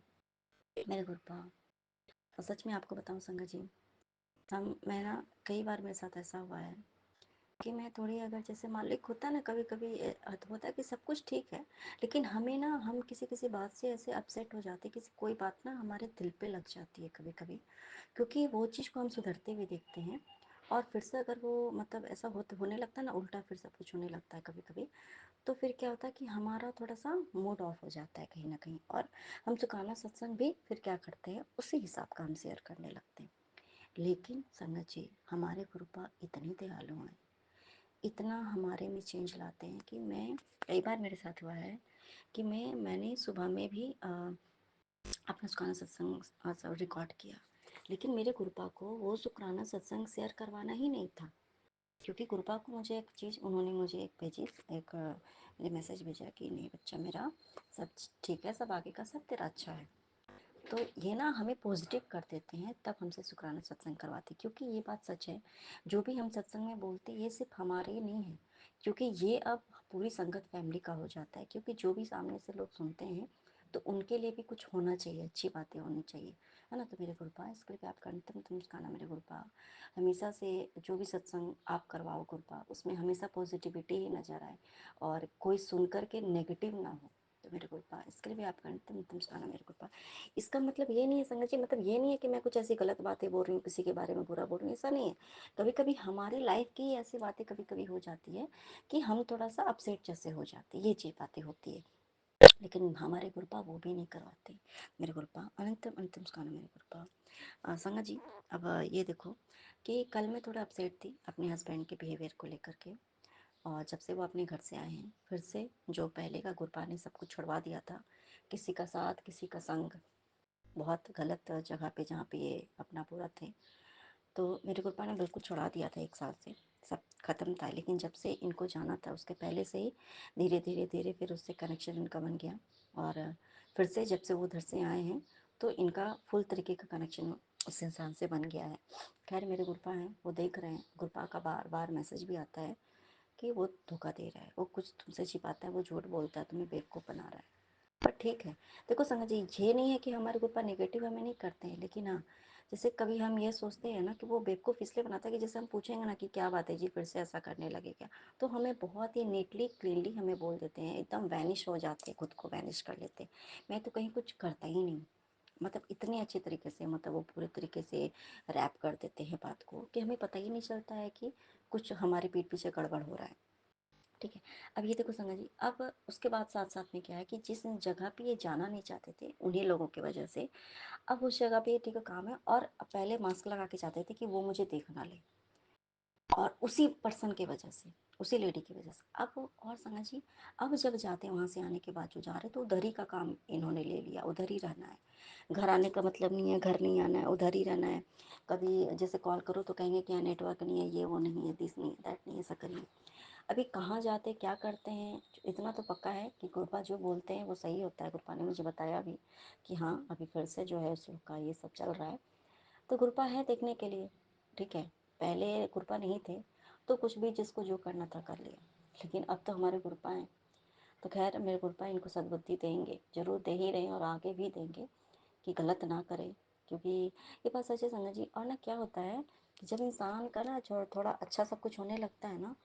मेरे गुरुपा। और सच में आपको बताऊं संगत जी, मैं ना कई बार मेरे साथ ऐसा हुआ है कि मैं थोड़ी, अगर जैसे मालिक होता है ना, कभी कभी होता है कि सब कुछ ठीक है, लेकिन हमें ना, हम किसी किसी बात से ऐसे अपसेट हो जाते हैं, किसी कोई बात ना हमारे दिल पे लग जाती है कभी कभी, क्योंकि वो चीज़ को हम सुधरते हुए देखते हैं। और फिर से अगर वो मतलब ऐसा होने लगता है ना, उल्टा फिर सब कुछ होने लगता है कभी कभी, तो फिर क्या होता है कि हमारा थोड़ा सा मूड ऑफ हो जाता है कहीं ना कहीं, और हम सुखाना सत्संग भी फिर क्या करते हैं, उसी हिसाब का हम शेयर करने लगते हैं। लेकिन संगत जी हमारे गुरुपा इतने दयालु हैं, इतना हमारे में चेंज लाते हैं कि मैं, कई बार मेरे साथ हुआ है कि मैंने सुबह में भी अपना सुखाना सत्संग रिकॉर्ड किया, लेकिन मेरे गुरुपा को वो शुक्राना सत्संग शेयर करवाना ही नहीं था, क्योंकि गुरुपा को मुझे एक चीज़, उन्होंने मुझे एक भेजी, एक मुझे मैसेज भेजा कि नहीं बच्चा मेरा, सब ठीक है, सब आगे का सब तेरा अच्छा है। तो ये ना हमें पॉजिटिव कर देते हैं, तब हमसे शुक्राना सत्संग करवाते, क्योंकि ये बात सच है, जो भी हम सत्संग में बोलते हैं ये सिर्फ हमारे नहीं है, क्योंकि ये अब पूरी संगत फैमिली का हो जाता है, क्योंकि जो भी सामने से लोग सुनते हैं तो उनके लिए भी कुछ होना चाहिए, अच्छी बातें होनी चाहिए, है ना। तो मेरे गुरुपा इसके लिए भी आपका अंतिम नमस्कार मेरे गुरुपा। हमेशा से जो भी सत्संग आप करवाओ गुरुपा, उसमें हमेशा पॉजिटिविटी ही नजर आए और कोई सुनकर के नेगेटिव ना हो। तो मेरे गुरुपा इसके लिए भी आपका अंतिम नमस्कार मेरे गुरुपा। इसका मतलब ये नहीं है संगत जी, मतलब ये नहीं है कि मैं कुछ ऐसी गलत बातें बोल रही हूँ, किसी के बारे में बुरा बोल रही हूँ, ऐसा नहीं है। कभी कभी हमारी लाइफ की ऐसी बातें कभी कभी हो जाती है कि हम थोड़ा सा अपसेट जैसे हो जाते हैं, ये चीज बातें होती है, लेकिन हमारे गुरुपा वो भी नहीं करवाते। मेरे गुरुपा अनंतम अंतिम स्कान मेरे गुरुपा। संगत जी, अब ये देखो कि कल मैं थोड़ा अपसेट थी अपने हस्बैंड के बिहेवियर को लेकर के, और जब से वो अपने घर से आए हैं फिर से जो पहले का गुरुपा ने सब कुछ छुड़वा दिया था, किसी का साथ किसी का संग, बहुत गलत जगह पे जहाँ पे ये अपना पूरा थे, तो मेरे गुरुपा ने बिल्कुल छुड़ा दिया था, 1 साल से सब खत्म था। लेकिन जब से इनको जाना था उसके पहले से ही धीरे धीरे धीरे फिर उससे कनेक्शन इनका बन गया, और फिर से जब से वो उधर से आए हैं तो इनका फुल तरीके का कनेक्शन उस इंसान से बन गया है। खैर मेरे गुरुपा हैं, वो देख रहे हैं, गुरुपा का बार बार मैसेज भी आता है कि वो धोखा दे रहा है, वो कुछ तुमसे छिपाता है, वो झूठ बोलता है, तुम्हें बेवकूफ़ बना रहा है। पर ठीक है, देखो संगत जी, ये नहीं है कि हमारे ऊपर नेगेटिव हमें नहीं करते हैं, लेकिन हाँ, जैसे कभी हम ये सोचते हैं ना कि वो बेवकूफ़ इसलिए बनाता है कि जैसे हम पूछेंगे ना कि क्या बात है जी, फिर से ऐसा करने लगे क्या, तो हमें बहुत ही नीटली क्लीनली हमें बोल देते हैं, एकदम वैनिश हो जाते हैं, खुद को वैनिश कर लेते हैं। मैं तो कहीं कुछ करता ही नहीं, मतलब इतने अच्छे तरीके से, मतलब वो पूरे तरीके से रैप कर देते हैं बात को कि हमें पता ही नहीं चलता है कि कुछ हमारे पीठ पीछे गड़बड़ हो रहा है। ठीक है, अब ये देखो संगत जी, अब उसके बाद साथ साथ में क्या है कि जिस जगह पे ये जाना नहीं चाहते थे उन्हीं लोगों की वजह से अब उस जगह पे ये ठीक है काम है, और पहले मास्क लगा के जाते थे कि वो मुझे देख ना ले, और उसी पर्सन की वजह से, उसी लेडी की वजह से अब और संगत जी, अब जब जाते हैं वहाँ से आने के बाद जो जा रहे तो उधर ही का काम इन्होंने ले लिया, उधर ही रहना है, घर आने का मतलब नहीं है, घर नहीं आना है, उधर ही रहना है। कभी जैसे कॉल करो तो कहेंगे कि यहाँ नेटवर्क नहीं है, ये वो नहीं है, दिस नहीं है, दैट नहीं है, ऐसा करिए। अभी कहाँ जाते क्या करते हैं, इतना तो पक्का है कि गुरपा जो बोलते हैं वो सही होता है। गुरपा ने मुझे बताया भी कि हाँ अभी फिर से जो है उसका ये सब चल रहा है, तो गुरपा है देखने के लिए। ठीक है, पहले गुरपा नहीं थे तो कुछ भी जिसको जो करना था कर लिया, लेकिन अब तो हमारे गुरपा हैं, तो खैर मेरे गुरपा इनको सद्बुद्धि देंगे, जरूर दे ही रहे हैं और आगे भी देंगे कि गलत ना करें, क्योंकि ये बात सच है संगत जी। और ना क्या होता है कि जब इंसान का ना जो थोड़ा अच्छा सब कुछ होने लगता है ना,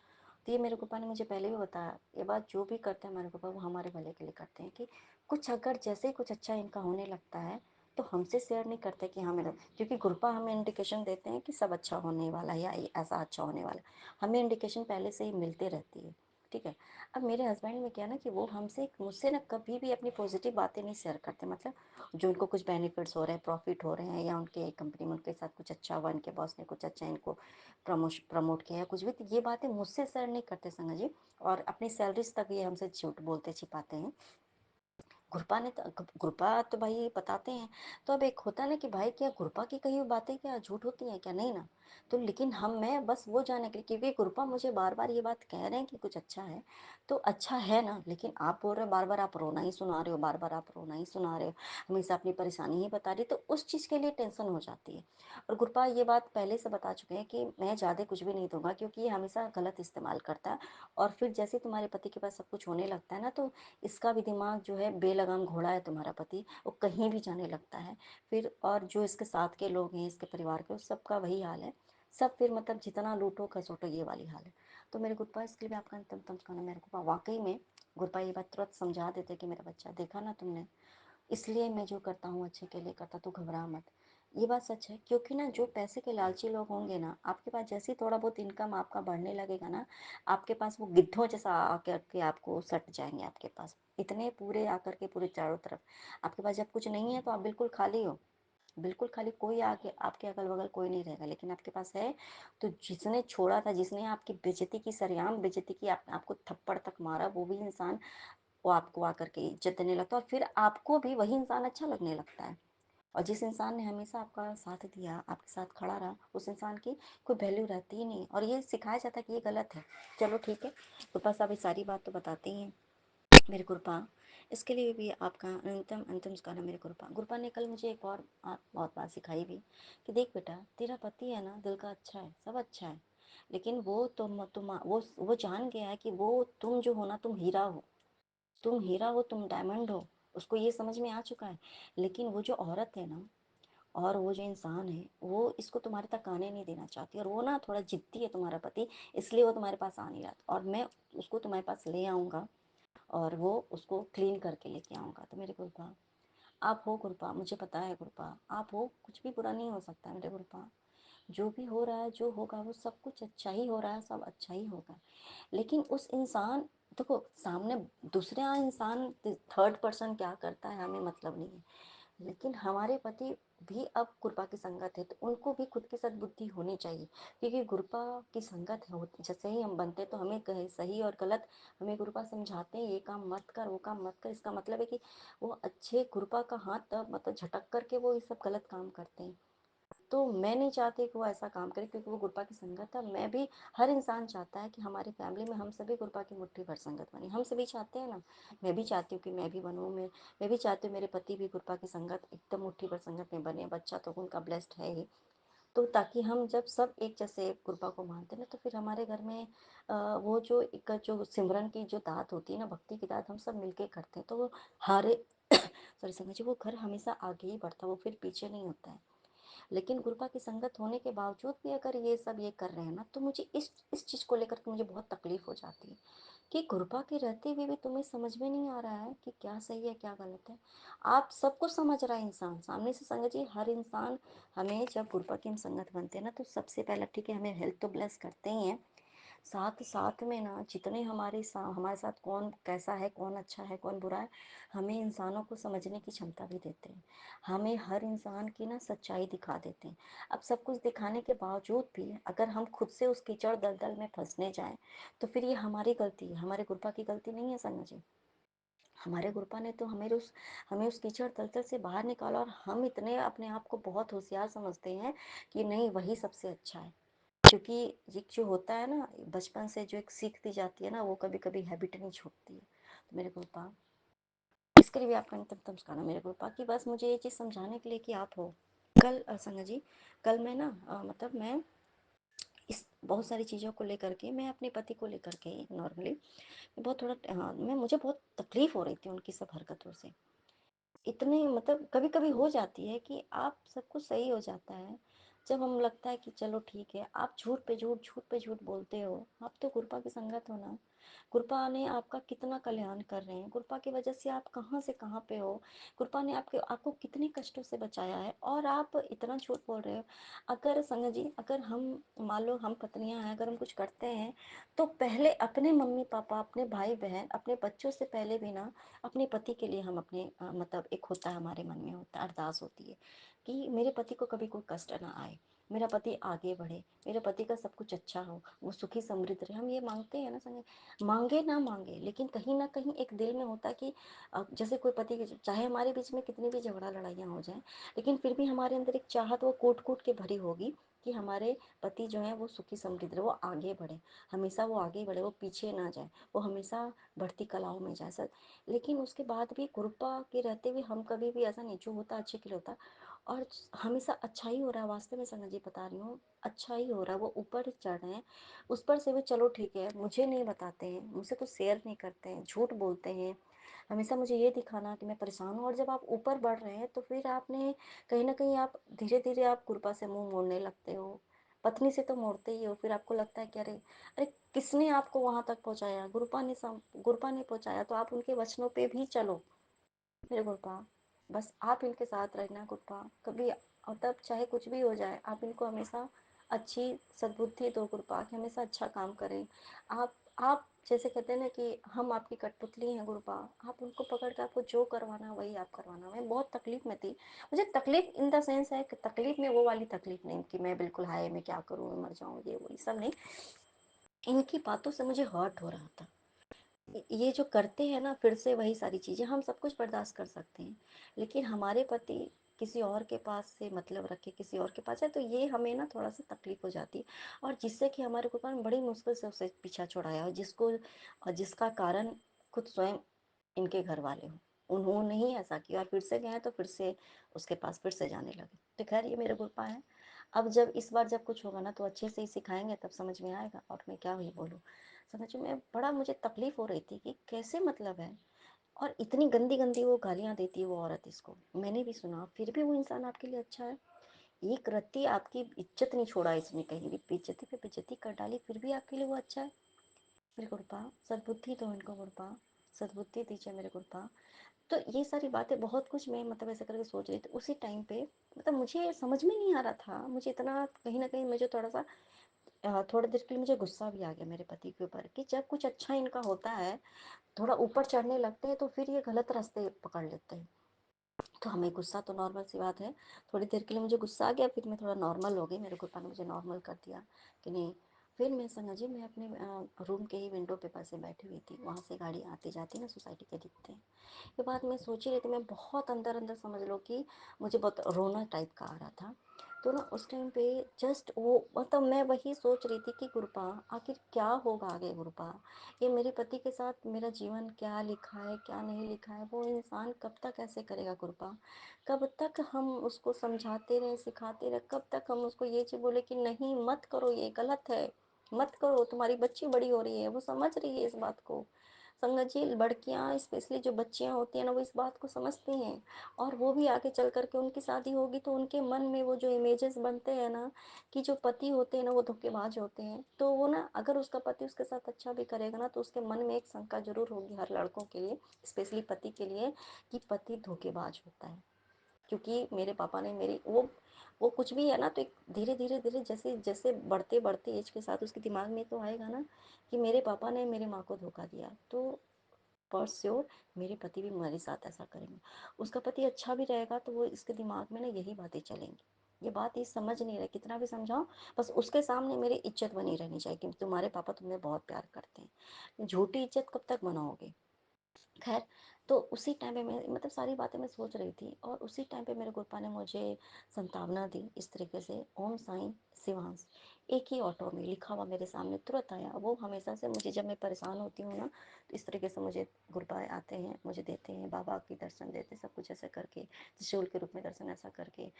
तो ये मेरे पापा ने मुझे पहले भी बताया, ये बात जो भी करते हैं हमारे पापा वो हमारे भले के लिए करते हैं, कि कुछ अगर जैसे ही कुछ अच्छा इनका होने लगता है तो हमसे शेयर नहीं करते कि हाँ मेरा, क्योंकि गुरपा हमें इंडिकेशन देते हैं कि सब अच्छा होने वाला है या ऐसा अच्छा होने वाला है, हमें इंडिकेशन पहले से ही मिलते रहती है। ठीक है, अब मेरे हस्बैंड में क्या ना कि वो हमसे मुझसे ना कभी भी अपनी पॉजिटिव बातें नहीं शेयर करते, मतलब जो उनको कुछ बेनिफिट्स हो रहे हैं, प्रॉफिट हो रहे हैं, या उनके कंपनी में उनके साथ कुछ अच्छा हुआ, इनके बॉस ने कुछ अच्छा इनको प्रमोट किया या कुछ भी, तो ये बातें मुझसे शेयर नहीं करते संगत जी, और अपनी सैलरीज तक ये हमसे झूठ बोलते छिपाते हैं। गुरपा ने तो, गुरपा तो भाई बताते हैं, तो अब एक होता है ना कि भाई क्या गुरपा की कही बातें क्या झूठ होती हैं क्या, नहीं ना। तो लेकिन हम मैं बस वो जानने के लिए, क्योंकि गुरपा मुझे बार बार ये बात कह रहे हैं कि कुछ अच्छा है, तो अच्छा है ना, लेकिन आप बोल रहे हो बार बार आप रोना ही सुना रहे हो, बार बार आप रोना ही सुना रहे हो, हमेशा अपनी परेशानी ही बता रही, तो उस चीज़ के लिए टेंशन हो जाती है। और गुरपा ये बात पहले से बता चुके हैं कि मैं ज़्यादा कुछ भी नहीं दूंगा, क्योंकि ये हमेशा गलत इस्तेमाल करता है, और फिर जैसे तुम्हारे पति के पास सब कुछ होने लगता है ना, तो इसका भी दिमाग जो है, बेलगाम घोड़ा है तुम्हारा पति, वो कहीं भी जाने लगता है फिर, और जो इसके साथ के लोग हैं इसके परिवार के, उस सबका वही हाल है, सब फिर मतलब जितना लूटो खसोटो ये वाली हाल है। तो मेरे गुरपा इसके लिए भी आपका अंतिम तम कहना, मेरे को वाकई में गुरपा ये बात तुरंत समझा देते कि मेरा बच्चा देखा ना तुमने, इसलिए मैं जो करता हूँ अच्छे के लिए करता, तू घबरा मत। ये बात सच है, क्योंकि ना जो पैसे के लालची लोग होंगे ना, आपके पास जैसे ही थोड़ा बहुत इनकम आपका बढ़ने लगेगा ना, आपके पास वो गिद्धों जैसा आकर के आपको सट जाएंगे आपके पास, इतने पूरे आकर के पूरे चारों तरफ। आपके पास जब कुछ नहीं है तो आप बिल्कुल खाली हो, बिल्कुल खाली, कोई आगे आपके अगल बगल कोई नहीं रहेगा, लेकिन आपके पास है तो जिसने छोड़ा था, जिसने आपकी बेइज्जती की, सरेआम बेइज्जती की, आपको थप्पड़ तक मारा, वो भी इंसान वो आपको आकर के इज्जत देने लगता है, और फिर आपको भी वही इंसान अच्छा लगने लगता है। और जिस इंसान ने हमेशा आपका साथ दिया, आपके साथ खड़ा रहा, उस इंसान की कोई वैल्यू रहती ही नहीं, और ये सिखाया जाता है कि ये गलत है। चलो ठीक है, गुरपा साहब ये सारी बात तो बताते ही हैं मेरे गुरपा, इसके लिए भी आपका अंतिम अंतिम उसका ना मेरे गुरपा। गुरपा ने कल मुझे एक और बहुत बात सिखाई भी कि देख बेटा, तेरा पति है ना, दिल का अच्छा है, सब अच्छा है, लेकिन वो तुम वो जान गया है कि वो तुम जो हो ना, तुम हीरा हो, तुम हीरा हो, तुम डायमंड हो, उसको ये समझ में आ चुका है। लेकिन वो जो औरत है ना, और वो जो इंसान है, वो इसको तुम्हारे तक आने नहीं देना चाहती, और वो ना थोड़ा जिद्दी है तुम्हारा पति, इसलिए वो तुम्हारे पास आ नहीं रहा, और मैं उसको तुम्हारे पास ले आऊँगा और वो उसको क्लीन करके लेके आऊँगा। तो मेरे गुरपा, आप हो गुरपा, मुझे पता है गुरपा, आप हो, कुछ भी बुरा नहीं हो सकता मेरे गुरपा। जो भी हो रहा है, जो होगा वो सब कुछ अच्छा ही हो रहा है, सब अच्छा ही होगा। लेकिन उस इंसान, देखो सामने दूसरा इंसान, थर्ड पर्सन क्या करता है हमें मतलब नहीं है, लेकिन हमारे पति भी अब गुरपा की संगत है, तो उनको भी खुद की सद्बुद्धि होनी चाहिए। क्योंकि गुरपा की संगत है, जैसे ही हम बनते तो हमें कहे सही और गलत, हमें गुरपा समझाते हैं, ये काम मत कर, वो काम मत कर। इसका मतलब है कि वो अच्छे गुरपा का हाथ तब मतलब झटक करके वो ये सब गलत काम करते हैं। तो मैं नहीं चाहती कि वो ऐसा काम करे, क्योंकि वो गुरपा की संगत है। मैं भी, हर इंसान चाहता है कि हमारी फैमिली में हम सभी गुरपा की मुट्ठी भर संगत बने, हम सभी चाहते हैं ना। मैं भी चाहती हूँ कि मैं भी बनूँ, मैं भी चाहती हूँ मेरे पति भी गुरपा की संगत एकदम मुट्ठी भर संगत में बने। बच्चा तो उनका ब्लेस्ड है ही, तो ताकि हम जब सब एक जैसे गुरपा को मानते हैं ना, तो फिर हमारे घर में वो जो एक जो सिमरन की जो दात होती है ना, भक्ति की दात, हम सब मिलके करते हैं, तो वो हारे सॉरी संगत जी, वो घर हमेशा आगे ही बढ़ता है, वो फिर पीछे नहीं होता है। लेकिन गुरपा की संगत होने के बावजूद भी अगर ये सब ये कर रहे हैं ना, तो मुझे इस चीज़ को लेकर के मुझे बहुत तकलीफ हो जाती है कि गुरपा के रहते हुए भी तुम्हें समझ में नहीं आ रहा है कि क्या सही है क्या गलत है। आप सबको समझ रहा है इंसान सामने से, संगत जी हर इंसान, हमें जब गुरपा की हम संगत बनते हैं ना, तो सबसे पहले ठीक है हमें हेल्थ तो ब्लेस करते ही हैं, साथ साथ में ना जितने हमारे साथ कौन कैसा है, कौन अच्छा है कौन बुरा है, हमें इंसानों को समझने की क्षमता भी देते हैं। हमें हर इंसान की ना सच्चाई दिखा देते हैं। अब सब कुछ दिखाने के बावजूद भी अगर हम खुद से उस कीचड़ दलदल में फंसने जाएं, तो फिर ये हमारी गलती है, हमारे गुरपा की गलती नहीं है संगत जी। हमारे गुरपा ने तो हमें उस कीचड़ दलदल से बाहर निकाला, और हम इतने अपने आप को बहुत होशियार समझते हैं कि नहीं वही सबसे अच्छा है। क्योंकि ये जो होता है ना, बचपन से जो एक सीख दी जाती है ना, वो कभी कभी हैबिट नहीं छोड़ती है। तो मेरे गुरुपा, इसके लिए भी आपका अंतिम नमस्कार मेरे गुरुपा, कि बस मुझे ये चीज़ समझाने के लिए कि आप हो। कल संगत जी, कल मैं ना मतलब मैं इस बहुत सारी चीज़ों को लेकर के, मैं अपने पति को लेकर के नॉर्मली बहुत थोड़ा मैं मुझे बहुत तकलीफ हो रही थी उनकी सब हरकतों से। इतने मतलब कभी कभी हो जाती है कि आप सब कुछ सही हो जाता है, जब हम लगता है कि चलो ठीक है, आप झूठ पे झूठ बोलते हो। आप तो गुरपा की संगत हो ना, गुरपा ने आपका कितना कल्याण कर रहे हैं, गुरपा की वजह से आप कहाँ से कहाँ पे हो। गुरपा ने आपको कितने कष्टों से बचाया है, और आप इतना झूठ बोल रहे हो। अगर संगत जी, अगर हम मान लो हम पत्नियां हैं, अगर हम कुछ करते हैं, तो पहले अपने मम्मी पापा, अपने भाई बहन, अपने बच्चों से पहले भी ना अपने पति के लिए हम अपने मतलब एक होता है हमारे मन में, होता है अरदास होती है कि मेरे पति को कभी कोई कष्ट ना आए, मेरा पति आगे बढ़े, मेरे पति का सब कुछ अच्छा हो, वो सुखी समृद्ध रहे। हम ये मांगते हैं ना संगे, मांगे ना मांगे, लेकिन कहीं ना कहीं एक दिल में होता है कि जैसे कोई पति चाहे हमारे बीच में कितनी भी झगड़ा लड़ाइयाँ हो जाए, लेकिन फिर भी हमारे अंदर एक चाहत वो कूट कूट के भरी होगी कि हमारे पति जो है वो सुखी समृद्ध रहे, वो आगे बढ़े, हमेशा वो आगे बढ़े, वो पीछे ना जाए, वो हमेशा बढ़ती कलाओं में जाए सर। लेकिन उसके बाद भी कृपा के रहते हुए हम कभी भी ऐसा नहीं, जो होता अच्छे के लिए होता, और हमेशा अच्छा ही हो रहा है। वास्तव में संगत जी बता रही हूँ, अच्छा ही हो रहा है। वो ऊपर चढ़ रहे हैं, उस पर से भी चलो ठीक है, मुझे नहीं बताते हैं, मुझसे कुछ शेयर नहीं करते हैं, झूठ बोलते हैं, हमेशा मुझे ये दिखाना कि मैं परेशान हूँ। और जब आप ऊपर बढ़ रहे हैं, तो फिर आपने कहीं ना कहीं आप धीरे धीरे आप कृपा से मुंह मोड़ने लगते हो। पत्नी से तो मोड़ते ही हो, फिर आपको लगता है कि अरे अरे किसने आपको वहां तक पहुंचाया, गुरुपा ने पहुंचाया, तो आप उनके वचनों पे भी चलो मेरे गुरुपा। बस आप इनके साथ रहना गुरुपा, कभी मतलब चाहे कुछ भी हो जाए, आप इनको हमेशा अच्छी सद्बुद्धि दो गुरुपा, कि हमेशा अच्छा काम करें। आप जैसे कहते हैं ना कि हम आपकी कठपुतली हैं गुरुपा, आप उनको पकड़ कर आपको जो करवाना वही आप करवाना। मैं बहुत तकलीफ में थी, मुझे तकलीफ इन द सेंस है कि तकलीफ में वो वाली तकलीफ नहीं कि मैं बिल्कुल हाय मैं क्या करूँ, मैं मर जाऊँ, ये वो सब नहीं। इनकी बातों से मुझे हर्ट हो रहा था। ये जो करते हैं ना, फिर से वही सारी चीज़ें, हम सब कुछ बर्दाश्त कर सकते हैं, लेकिन हमारे पति किसी और के पास से मतलब रखे, किसी और के पास है, तो ये हमें ना थोड़ा सा तकलीफ हो जाती है। और जिससे कि हमारे को बड़ी मुश्किल से उसे पीछा छुड़ाया, और जिसका कारण खुद स्वयं इनके घर वाले हो, उन्होंने ही ऐसा किया, और फिर से गए तो फिर से उसके पास फिर से जाने लगे। तो खैर ये मेरे गुरपा है। अब जब इस बार जब कुछ होगा ना, तो अच्छे से ही सिखाएंगे, तब समझ में आएगा, और मैं क्या ही बोलूँ। समझ में बड़ा मुझे तकलीफ हो रही थी कि कैसे मतलब है और इतनी गंदी गंदी वो गालियां देती है वो औरत इसको, मैंने भी सुना, फिर भी वो इंसान आपके लिए अच्छा है। एक रत्ती आपकी इज्जत नहीं छोड़ा इसने, कहीं भी बेइज्जती पे बेइज्जती कर डाली, फिर भी आपके लिए वो अच्छा है। मेरे गुरुपा सद्बुद्धि दो इनको, गुरुपा सद्बुद्धि दीजिए मेरे गुरुपा। तो ये सारी बातें बहुत कुछ मैं मतलब ऐसे करके सोच रही थी उसी टाइम पे, मतलब मुझे समझ में नहीं आ रहा था, मुझे इतना कहीं ना कहीं मुझे थोड़ा सा थोड़ी देर के लिए मुझे गुस्सा भी आ गया मेरे पति के ऊपर कि जब कुछ अच्छा इनका होता है, थोड़ा ऊपर चढ़ने लगते हैं तो फिर ये गलत रास्ते पकड़ लेते हैं। तो हमें गुस्सा तो नॉर्मल सी बात है, थोड़ी देर के लिए मुझे गुस्सा आ गया, फिर मैं थोड़ा नॉर्मल हो गई, मेरे गुप्पा ने मुझे नॉर्मल कर दिया कि नहीं। फिर मैं संगा जी मैं अपने रूम के ही विंडो पे पास बैठी हुई थी, वहाँ से गाड़ी आती जाती ना सोसाइटी के दिखते हैं। ये बात मैं सोच ही रही थी, मैं बहुत अंदर अंदर समझ लो कि मुझे बहुत रोना टाइप का आ रहा था। तो ना उस टाइम पे जस्ट वो मतलब मैं वही सोच रही थी कि गुरुपा आखिर क्या होगा आगे, गुरुपा ये मेरे पति के साथ मेरा जीवन क्या लिखा है क्या नहीं लिखा है, वो इंसान कब तक ऐसे करेगा गुरुपा, कब तक हम उसको समझाते रहे सिखाते रहे, कब तक हम उसको ये चीज़ बोले कि नहीं मत करो ये गलत है, मत करो, तुम्हारी बच्ची बड़ी हो रही है, वो समझ रही है इस बात को। संगत जी लड़कियां स्पेशली जो बच्चियां होती हैं ना वो इस बात को समझती हैं, और वो भी आगे चल करके उनकी शादी होगी तो उनके मन में वो जो इमेजेस बनते हैं ना कि जो पति होते हैं ना वो धोखेबाज होते हैं, तो वो ना अगर उसका पति उसके साथ अच्छा भी करेगा ना तो उसके मन में एक शंका जरूर होगी हर लड़कों के लिए, स्पेशली पति के लिए, कि पति धोखेबाज होता है। क्योंकि मेरे पापा ने मेरी वो कुछ भी है ना तो एक धीरे धीरे धीरे जैसे जैसे बढ़ते बढ़ते एज के साथ उसके दिमाग में तो आएगा ना कि मेरे पापा ने मेरी माँ को धोखा दिया, तो फॉर श्योर मेरे पति भी मेरे साथ ऐसा करेंगे। उसका पति अच्छा भी रहेगा तो वो इसके दिमाग में ना यही बातें चलेंगी, ये बात ये समझ नहीं रहे, कितना भी समझाओ बस उसके सामने मेरी इज्जत बनी रहनी चाहिए कि तुम्हारे पापा तुम्हें बहुत प्यार करते हैं, झूठी इज्जत कब तक बनाओगे। खैर, तो उसी टाइम पे मैं मतलब सारी बातें मैं सोच रही थी और उसी टाइम पे मेरे गुरुपा ने मुझे संतावना दी इस तरीके से, ओम साईं शिवांश, एक ही ऑटो में लिखा हुआ मेरे सामने तुरंत आया। वो हमेशा से मुझे जब मैं परेशान होती हूँ ना तो इस तरीके से मुझे गुरुपा आते हैं, मुझे देते हैं, बाबा की दर्शन देते, सब कुछ ऐसा करके त्रिशूल के रूप में दर्शन ऐसा करके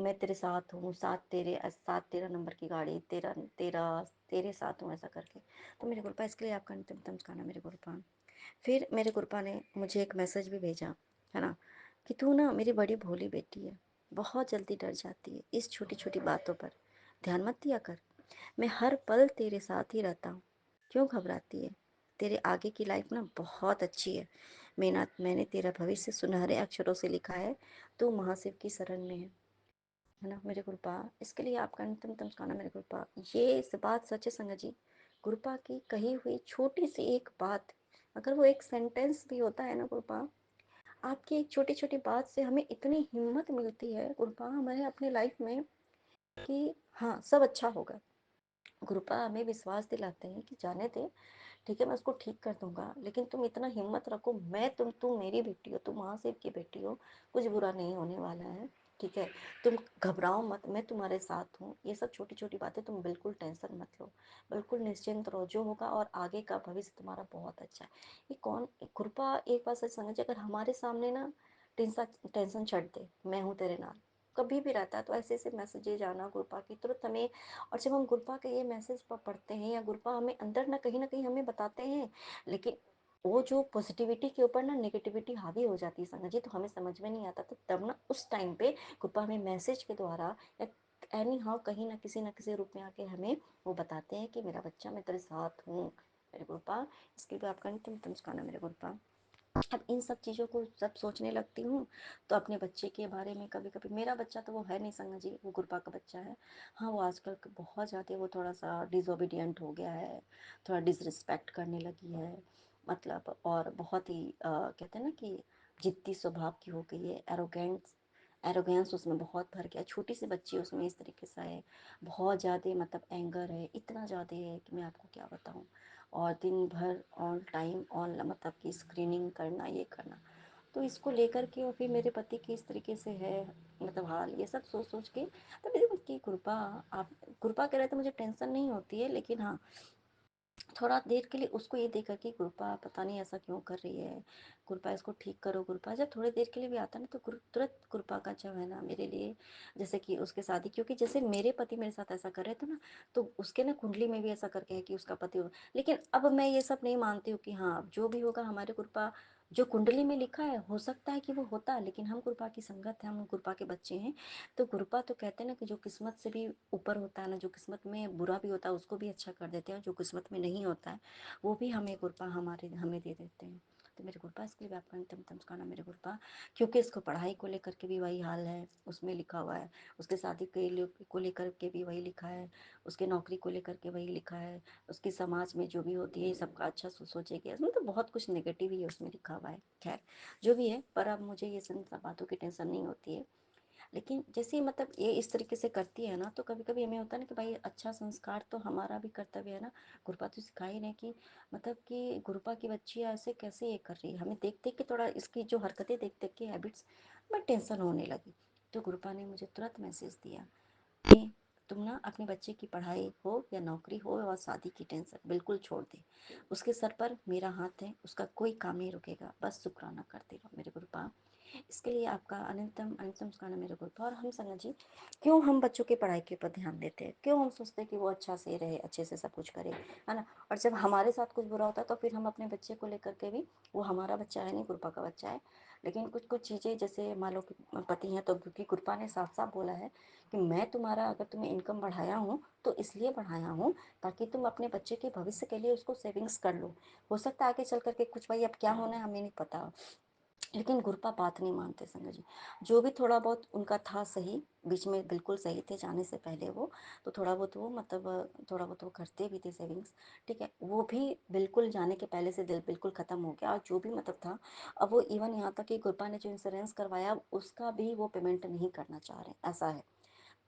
मैं तेरे साथ हूँ, साथ तेरह नंबर की गाड़ी, तेरा तेरा तेरे साथ हूँ ऐसा करके। तो मेरे गुरुपा इसके लिए आपका अंतिम नमस्कार मेरे गुरुपा। फिर मेरे गुरुपा ने मुझे एक मैसेज भी भेजा है ना कि तू ना मेरी बड़ी भोली बेटी है, बहुत जल्दी डर जाती है, इस छोटी छोटी बातों पर ध्यान मत दिया कर, मैं हर पल तेरे साथ ही रहता हूँ, क्यों घबराती है, तेरे आगे की लाइफ ना बहुत अच्छी है, मैंने तेरा भविष्य सुनहरे अक्षरों से लिखा है, तू महाशिव की शरण में है ना मेरे गुरुपा। इसके लिए आपका अंतिम नमस्कार मेरे गुरुपा। ये बात सच है संगत जी, गुरुपा की कही हुई छोटी सी एक बात, अगर वो एक सेंटेंस भी होता है ना गुरुपा, आपकी एक छोटी छोटी बात से हमें इतनी हिम्मत मिलती है गुरुपा हमारे अपने लाइफ में कि हाँ सब अच्छा होगा। गुरुपा हमें विश्वास दिलाते हैं कि जाने दे, ठीक है मैं उसको ठीक कर दूंगा, लेकिन तुम इतना हिम्मत रखो, मैं तुम मेरी बेटी हो, तुम महाशिव की बेटी हो, कुछ बुरा नहीं होने वाला है, ठीक है, तुम घबराओ मत, मैं तुम्हारे साथ हूँ। ये सब छोटी छोटी बातें तुम बिल्कुल टेंशन मत लो, बिल्कुल निश्चिंत रहो, जो होगा और आगे का भविष्य तुम्हारा बहुत अच्छा है। ये कौन कृपा एक बात सच समझे, अगर हमारे सामने ना टेंशन टेंशन छੱਡ दे, मैं हूँ तेरे नाल, कभी भी रहता है तो ऐसे ऐसे मैसेजेज आना गुरपा की तुरंत हमें, और जब हम गुरपा के ये मैसेज पढ़ते हैं या गुरपा हमें अंदर ना कहीं हमें बताते हैं, लेकिन वो जो पॉजिटिविटी के ऊपर ना नेगेटिविटी हावी हो जाती है संगत जी, तो हमें समझ में नहीं आता, तो तब ना उस टाइम पे गुरपा हमें मैसेज के द्वारा या एनी हाउ कहीं ना किसी रूप में आके हमें वो बताते हैं कि मेरा बच्चा मैं तेरे साथ हूँ मेरे गुरपा। इसके लिए आपका नित्य नमस्कार मेरे गुरपा। अब इन सब चीज़ों को जब सोचने लगती हूँ तो अपने बच्चे के बारे में, कभी कभी मेरा बच्चा तो वो है नहीं संगत जी, वो गुरपा का बच्चा है। हाँ वो आजकल बहुत ज़्यादा वो थोड़ा सा डिसोबीडियंट हो गया है, थोड़ा डिसरिस्पेक्ट करने लगी है, मतलब और बहुत ही कहते हैं ना कि जिद्दी स्वभाव की हो गई है, एरोगेंस उसमें बहुत भर गया, छोटी सी बच्ची उसमें इस तरीके से है, बहुत ज़्यादा मतलब एंगर है, इतना ज़्यादा है कि मैं आपको क्या बताऊँ। और दिन भर ऑन टाइम ऑन मतलब कि स्क्रीनिंग करना ये करना, तो इसको लेकर के और फिर मेरे पति की इस तरीके से है मतलब हाल, ये सब सोच सोच के तो मेरी की कृपा, आप कृपा कह रहे तो मुझे टेंशन नहीं होती है, लेकिन हाँ थोड़ा देर के लिए उसको ये देखा कि गुरपा पता नहीं ऐसा क्यों कर रही है, गुरपा इसको ठीक करो गुरपा, जब थोड़ी देर के लिए भी आता ना तो तुरंत गुरपा का जो है ना मेरे लिए, जैसे कि उसके शादी, क्योंकि जैसे मेरे पति मेरे साथ ऐसा कर रहे थे ना तो उसके ना कुंडली में भी ऐसा करके है कि उसका पति हो, लेकिन अब मैं ये सब नहीं मानती हूँ कि हाँ जो भी होगा हमारे गुरपा जो कुंडली में लिखा है हो सकता है कि वो होता है, लेकिन हम गुरुपा की संगत है, हम गुरुपा के बच्चे हैं। तो गुरुपा तो कहते हैं ना कि जो किस्मत से भी ऊपर होता है ना, जो किस्मत में बुरा भी होता है उसको भी अच्छा कर देते हैं, जो किस्मत में नहीं होता है वो भी हमें गुरुपा हमें दे देते हैं। तो मेरे गुरुपा इसके लिए व्यापक तम तम का नाम मेरे गुरुपा, क्योंकि इसको पढ़ाई को लेकर के भी वही हाल है, उसमें लिखा हुआ है, उसके शादी के को लेकर के भी वही लिखा है, उसके नौकरी को लेकर के वही लिखा है, उसकी समाज में जो भी होती है सबका अच्छा सोचेगी, उसमें तो बहुत कुछ नेगेटिव ही उसमें लिखा हुआ है। खैर जो भी है, पर अब मुझे ये सब बातों की टेंशन नहीं होती है। लेकिन जैसे मतलब ये इस तरीके से करती है ना, तो कभी कभी हमें होता है ना कि भाई अच्छा संस्कार तो हमारा भी कर्तव्य है ना। गुरुपा तो सिखा ही रहे कि मतलब कि गुरुपा की बच्ची ऐसे कैसे ये कर रही है, हमें देख देख के थोड़ा इसकी जो हरकतें देख देख के हैबिट्स में टेंशन होने लगी। तो गुरुपा ने मुझे तुरंत मैसेज दिया कि तुम ना अपने बच्चे की पढ़ाई हो या नौकरी हो और शादी की टेंशन बिल्कुल छोड़ दे, उसके सर पर मेरा हाथ है, उसका कोई काम नहीं रुकेगा, बस शुक्राना करते रहो मेरे गुरुपा। इसके लिए आपका अनंतम अनंतम शुक्राना मेरे गुरुपा। और हम संगत जी, क्यों हम बच्चों की पढ़ाई के ऊपर ध्यान देते हैं, क्यों हम सोचते हैं कि वो अच्छा से रहे, अच्छे से सब कुछ करे, है ना। और जब हमारे साथ कुछ बुरा होता है तो फिर हम अपने बच्चे को लेकर के भी, वो हमारा बच्चा है नहीं, गुरुपा का बच्चा है, लेकिन कुछ कुछ चीज़ें जैसे मान लो कि पति हैं, तो क्योंकि गुरुपा ने साफ साफ बोला है कि मैं तुम्हारा अगर तुम्हें इनकम बढ़ाया हूँ तो इसलिए बढ़ाया हूँ ताकि तुम अपने बच्चे के भविष्य के लिए उसको सेविंग्स कर लो। हो सकता है आगे चल करके कुछ, भाई अब क्या होना है हमें नहीं पता, लेकिन गुरुपा बात नहीं मानते संगत जी। जो भी थोड़ा बहुत उनका था सही, बीच में बिल्कुल सही थे जाने से पहले वो, तो थोड़ा बहुत वो मतलब थोड़ा बहुत वो करते भी थे सेविंग्स, ठीक है, वो भी बिल्कुल जाने के पहले से दिल बिल्कुल ख़त्म हो गया। और जो भी मतलब था, अब वो इवन यहाँ तक कि गुरुपा ने जो इंश्योरेंस करवाया उसका भी वो पेमेंट नहीं करना चाह रहे, ऐसा है।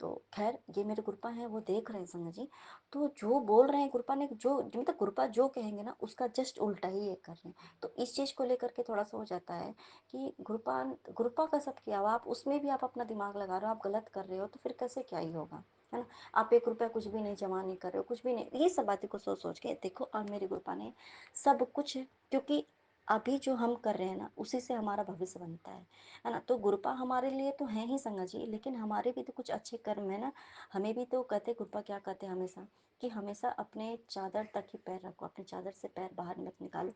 तो खैर ये मेरे गुरुपा हैं, वो देख रहे हैं संगत जी। तो जो बोल रहे हैं गुरुपा ने, जो मतलब गुरुपा जो कहेंगे ना उसका जस्ट उल्टा ही ये कर रहे हैं। तो इस चीज़ को लेकर के थोड़ा सा हो जाता है कि गुरुपा गुरुपा का सब किया हुआ, आप उसमें भी आप अपना दिमाग लगा रहे हो, आप गलत कर रहे हो, तो फिर कैसे क्या ही होगा, है ना। आप 1 रुपया कुछ भी नहीं जमा नहीं कर रहे हो, कुछ भी नहीं, ये सब बातें को सोच सोच के देखो। और मेरे गुरुपा ने सब कुछ, क्योंकि अभी जो हम कर रहे हैं ना उसी से हमारा भविष्य बनता है ना। तो गुरुपा हमारे लिए तो है ही संगत जी, लेकिन हमारे भी तो कुछ अच्छे कर्म है ना। हमें भी तो कहते गुरुपा क्या कहते हैं हमेशा, कि हमेशा अपने चादर तक ही पैर रखो, अपने चादर से पैर बाहर मत निकालो,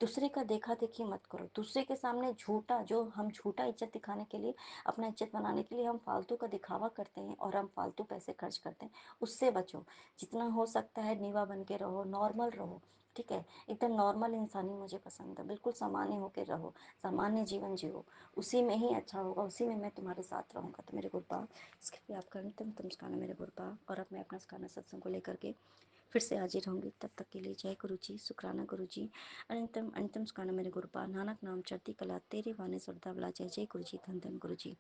दूसरे का देखा देखी मत करो, दूसरे के सामने झूठा, जो हम झूठा इज्जत दिखाने के लिए, अपना इज्जत बनाने के लिए हम फालतू का दिखावा करते हैं और हम फालतू पैसे खर्च करते हैं, उससे बचो। जितना हो सकता है नीवा बन के रहो, नॉर्मल रहो, ठीक है। एकदम नॉर्मल इंसान ही मुझे पसंद है, बिल्कुल सामान्य होकर रहो, सामान्य जीवन जियो, उसी में ही अच्छा होगा, उसी में मैं तुम्हारे साथ रहूँगा। तो मेरे गुरुपा इसके लिए आपका अंतिम तुम सिखाना मेरे गुरुपा। और अब मैं अपना सिखाना सत्संग को लेकर के फिर से हाजिर होंगी, तब तक के लिए जय गुरु जी, शुक्राना गुरु जी, अनंतम अंतिम सिखाना मेरे गुरुपा। नानक नाम चढ़ती कला तेरे वाने सुरता बला, जय जय गुरु जी, धन धन गुरु जी।